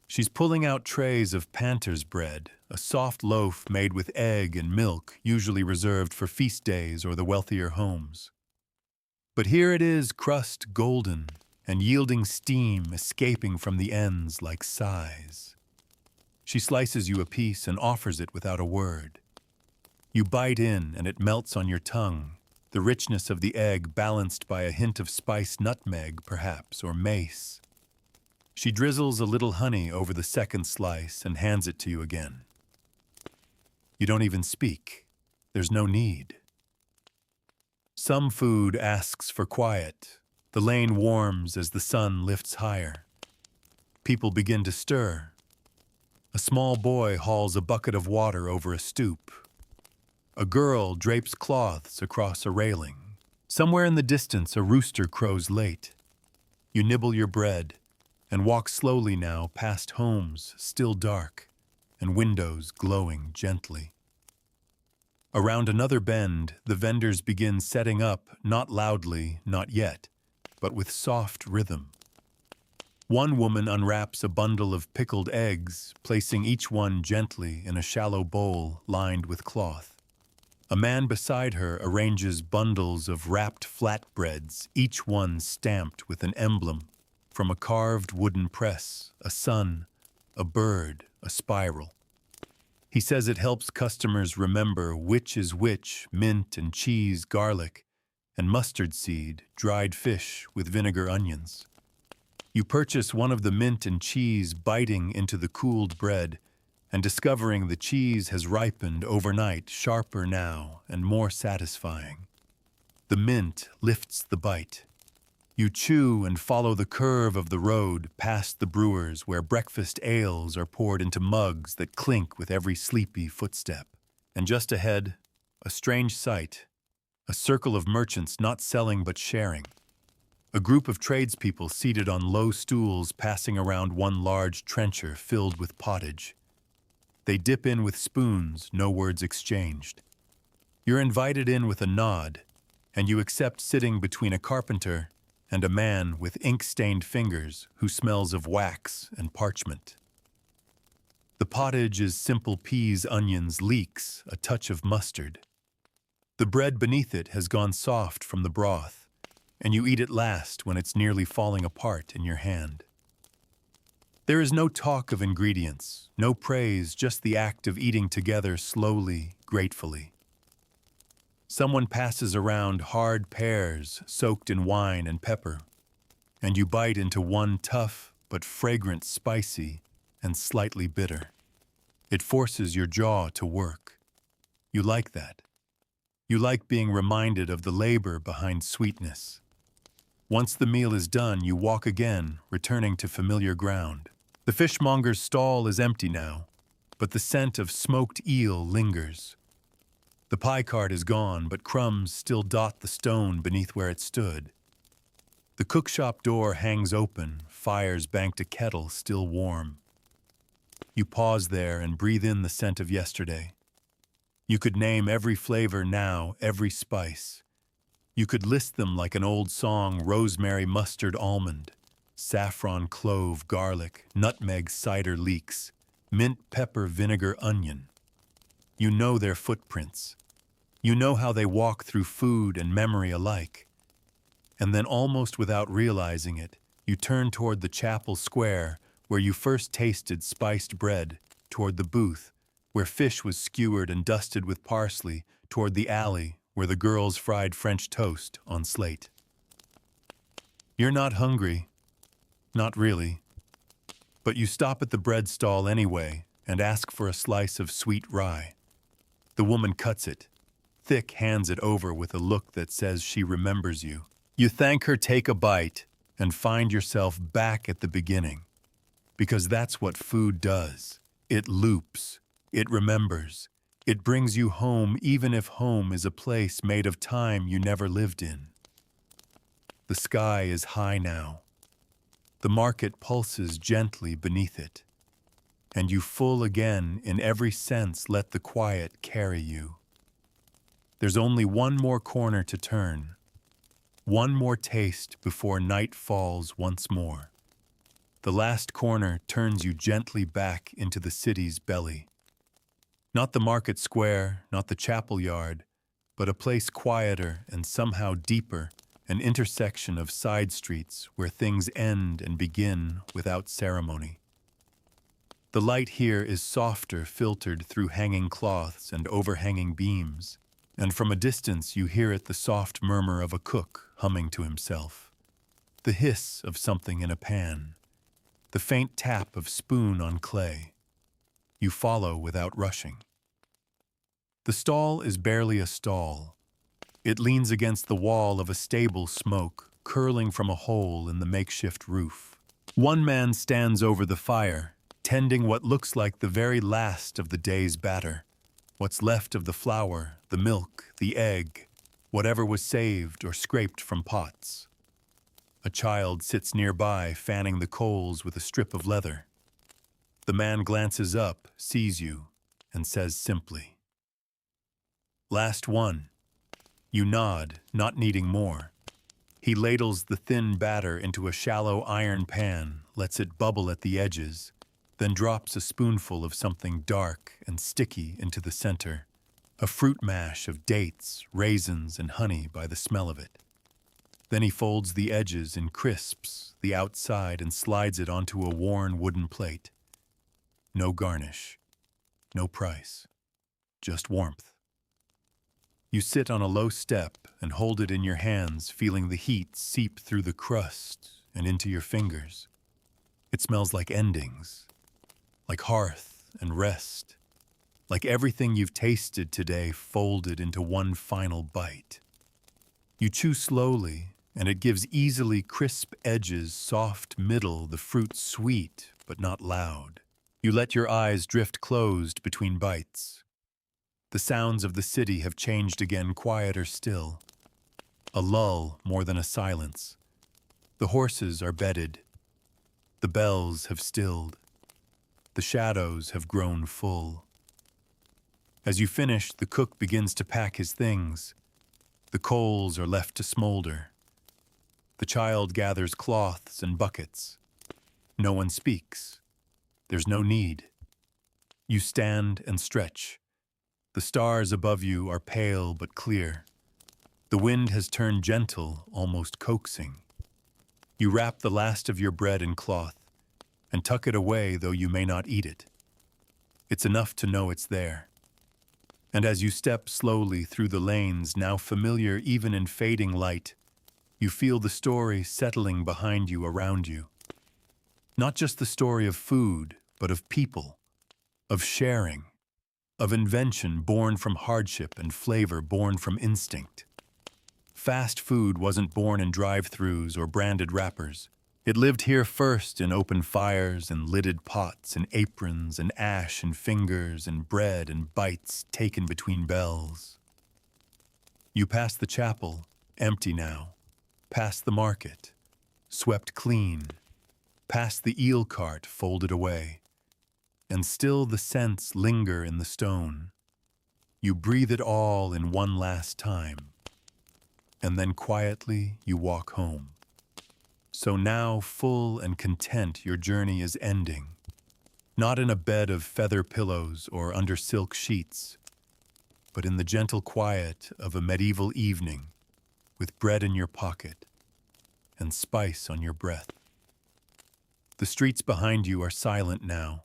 She's pulling out trays of Panter's bread, a soft loaf made with egg and milk, usually reserved for feast days or the wealthier homes. But here it is, crust golden, and yielding steam escaping from the ends like sighs. She slices you a piece and offers it without a word. You bite in and it melts on your tongue, the richness of the egg balanced by a hint of spiced nutmeg, perhaps, or mace. She drizzles a little honey over the second slice and hands it to you again. You don't even speak. There's no need. Some food asks for quiet. The lane warms as the sun lifts higher. People begin to stir. A small boy hauls a bucket of water over a stoop. A girl drapes cloths across a railing. Somewhere in the distance, a rooster crows late. You nibble your bread and walk slowly now past homes still dark and windows glowing gently. Around another bend, the vendors begin setting up, not loudly, not yet, but with soft rhythm. One woman unwraps a bundle of pickled eggs, placing each one gently in a shallow bowl lined with cloth. A man beside her arranges bundles of wrapped flatbreads, each one stamped with an emblem from a carved wooden press, a sun, a bird, a spiral. He says it helps customers remember which is which, mint and cheese, garlic, and mustard seed, dried fish with vinegar onions. You purchase one of the mint and cheese, biting into the cooled bread, and discovering the cheese has ripened overnight, sharper now and more satisfying. The mint lifts the bite. You chew and follow the curve of the road past the brewers where breakfast ales are poured into mugs that clink with every sleepy footstep. And just ahead, a strange sight, A circle of merchants not selling but sharing. A group of tradespeople seated on low stools passing around one large trencher filled with pottage. They dip in with spoons, no words exchanged. You're invited in with a nod, and you accept sitting between a carpenter and a man with ink-stained fingers who smells of wax and parchment. The pottage is simple peas, onions, leeks, a touch of mustard. The bread beneath it has gone soft from the broth, and you eat it last when it's nearly falling apart in your hand. There is no talk of ingredients, no praise, just the act of eating together slowly, gratefully. Someone passes around hard pears soaked in wine and pepper, and you bite into one tough but fragrant, spicy, and slightly bitter. It forces your jaw to work. You like that. You like being reminded of the labor behind sweetness. Once the meal is done, you walk again, returning to familiar ground. The fishmonger's stall is empty now, but the scent of smoked eel lingers. The pie cart is gone, but crumbs still dot the stone beneath where it stood. The cookshop door hangs open, fires banked a kettle still warm. You pause there and breathe in the scent of yesterday. You could name every flavor now, every spice. You could list them like an old song: rosemary, mustard, almond, saffron, clove, garlic, nutmeg, cider, leeks, mint, pepper, vinegar, onion. You know their footprints. You know how they walk through food and memory alike. And then, almost without realizing it, you turn toward the chapel square where you first tasted spiced bread, toward the booth where fish was skewered and dusted with parsley, toward the alley where the girls fried French toast on slate. You're not hungry, not really, but you stop at the bread stall anyway and ask for a slice of sweet rye. The woman cuts it, thick, hands it over with a look that says she remembers you. You thank her, take a bite, and find yourself back at the beginning. Because that's what food does. It loops. It remembers. It brings you home, even if home is a place made of time you never lived in. The sky is high now. The market pulses gently beneath it. And you full again, in every sense, let the quiet carry you. There's only one more corner to turn. One more taste before night falls once more. The last corner turns you gently back into the city's belly. Not the market square, not the chapel yard, but a place quieter and somehow deeper, an intersection of side streets where things end and begin without ceremony. The light here is softer, filtered through hanging cloths and overhanging beams, and from a distance you hear it, the soft murmur of a cook humming to himself, the hiss of something in a pan, the faint tap of spoon on clay. You follow without rushing. The stall is barely a stall. It leans against the wall of a stable, smoke curling from a hole in the makeshift roof. One man stands over the fire, tending what looks like the very last of the day's batter, what's left of the flour, the milk, the egg, whatever was saved or scraped from pots. A child sits nearby, fanning the coals with a strip of leather. The man glances up, sees you, and says simply, "Last one." You nod, not needing more. He ladles the thin batter into a shallow iron pan, lets it bubble at the edges, then drops a spoonful of something dark and sticky into the center, a fruit mash of dates, raisins, and honey by the smell of it. Then he folds the edges and crisps the outside and slides it onto a worn wooden plate. No garnish, no price, just warmth. You sit on a low step and hold it in your hands, feeling the heat seep through the crust and into your fingers. It smells like endings, like hearth and rest, like everything you've tasted today folded into one final bite. You chew slowly, and it gives easily crisp edges, soft middle, the fruit sweet but not loud. You let your eyes drift closed between bites. The sounds of the city have changed again, quieter still. A lull more than a silence. The horses are bedded. The bells have stilled. The shadows have grown full. As you finish, the cook begins to pack his things. The coals are left to smolder. The child gathers cloths and buckets. No one speaks. There's no need. You stand and stretch. The stars above you are pale but clear. The wind has turned gentle, almost coaxing. You wrap the last of your bread in cloth and tuck it away, though you may not eat it. It's enough to know it's there. And as you step slowly through the lanes, now familiar even in fading light, you feel the story settling behind you, around you. Not just the story of food, but of people, of sharing, of invention born from hardship and flavor born from instinct. Fast food wasn't born in drive-thrus or branded wrappers. It lived here first in open fires and lidded pots and aprons and ash and fingers and bread and bites taken between bells. You pass the chapel, empty now, past the market, swept clean, past the eel cart folded away, and still the scents linger in the stone. You breathe it all in one last time, and then quietly you walk home. So now, full and content, your journey is ending, not in a bed of feather pillows or under silk sheets, but in the gentle quiet of a medieval evening, with bread in your pocket and spice on your breath. The streets behind you are silent now,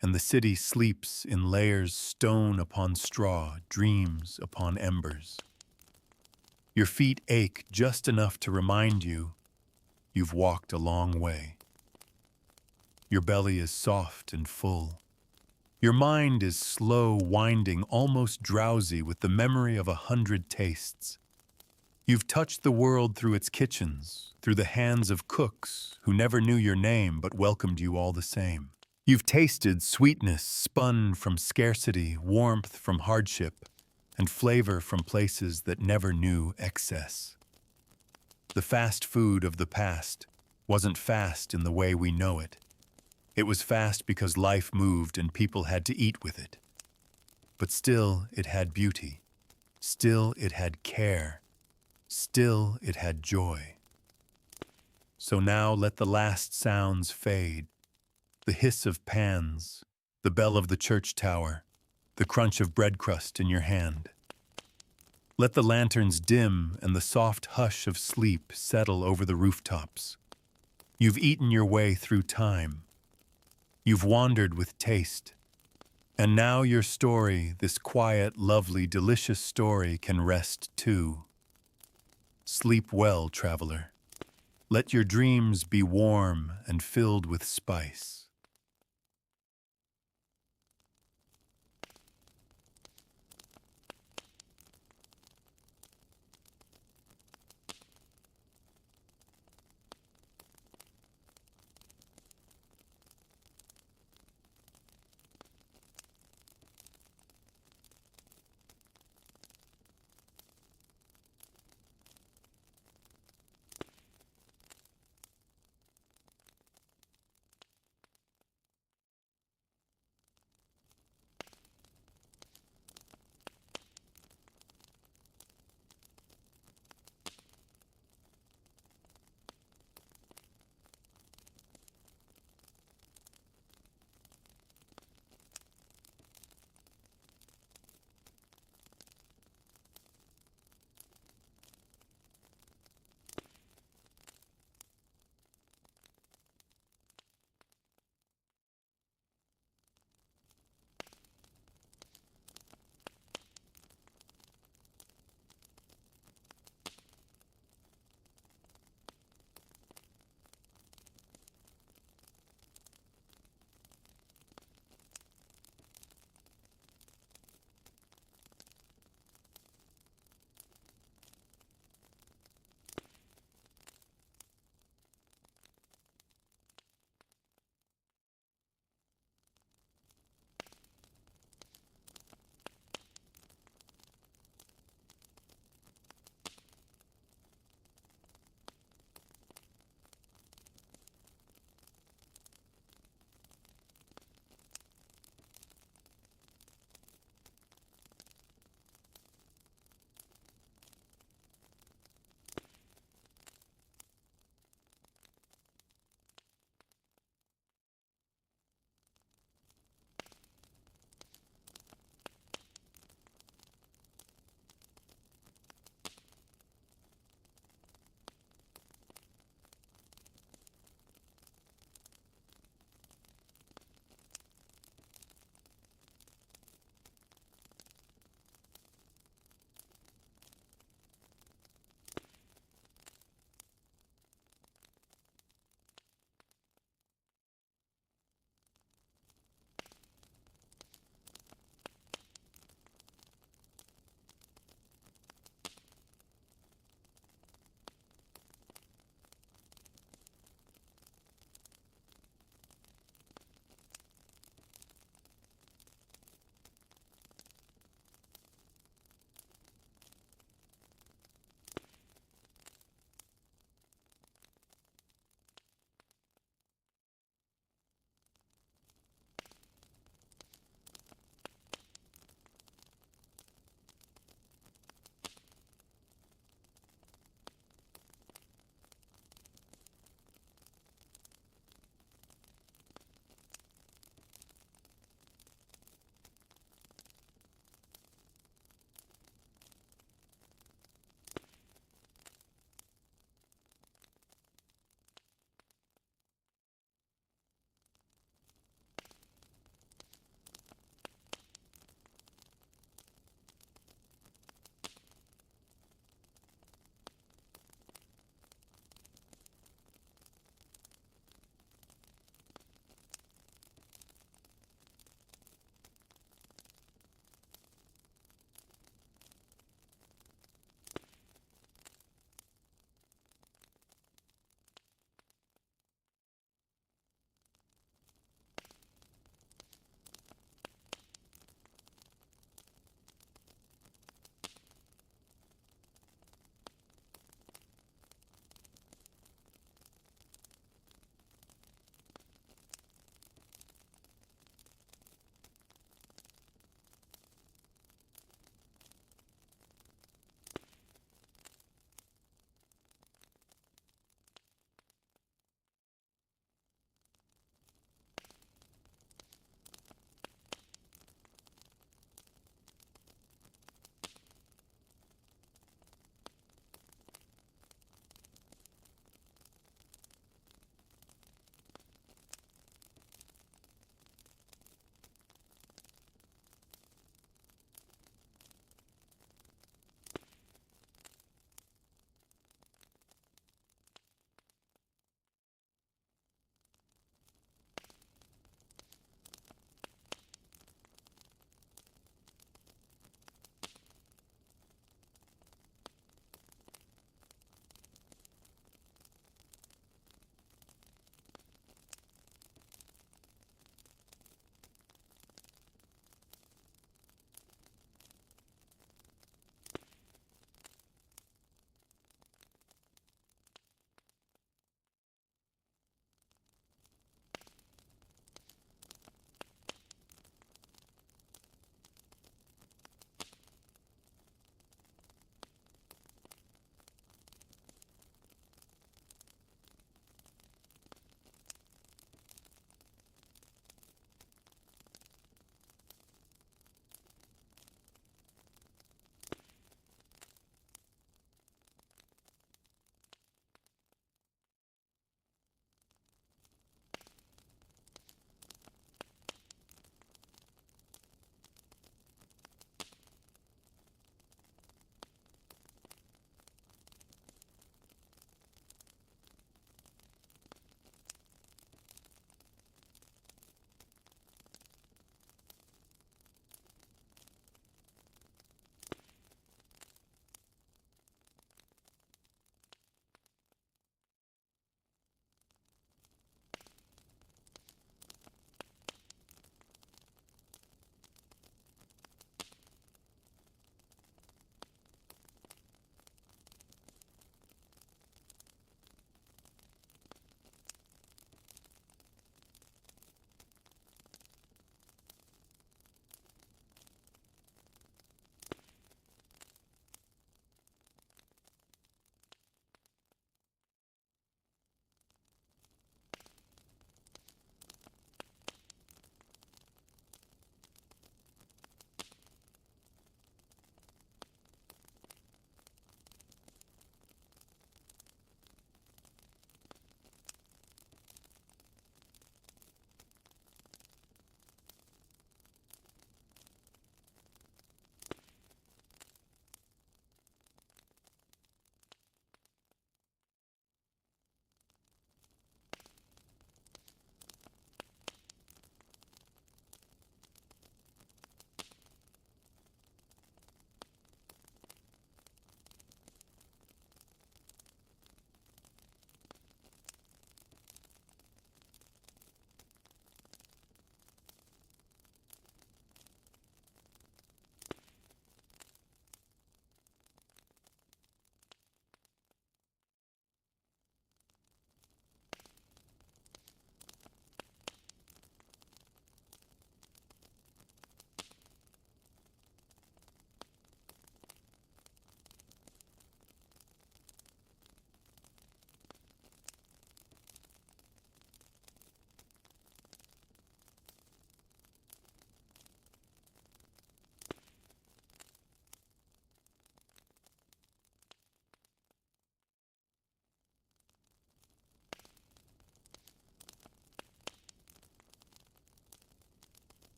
and the city sleeps in layers, stone upon straw, dreams upon embers. Your feet ache just enough to remind you you've walked a long way. Your belly is soft and full. Your mind is slow, winding, almost drowsy with the memory of 100 tastes. You've touched the world through its kitchens, through the hands of cooks who never knew your name but welcomed you all the same. You've tasted sweetness spun from scarcity, warmth from hardship, and flavor from places that never knew excess. The fast food of the past wasn't fast in the way we know it. It was fast because life moved and people had to eat with it. But still it had beauty. Still it had care. Still it had joy. So now let the last sounds fade. The hiss of pans, the bell of the church tower, the crunch of bread crust in your hand. Let the lanterns dim and the soft hush of sleep settle over the rooftops. You've eaten your way through time. You've wandered with taste. And now your story, this quiet, lovely, delicious story, can rest too. Sleep well, traveler. Let your dreams be warm and filled with spice.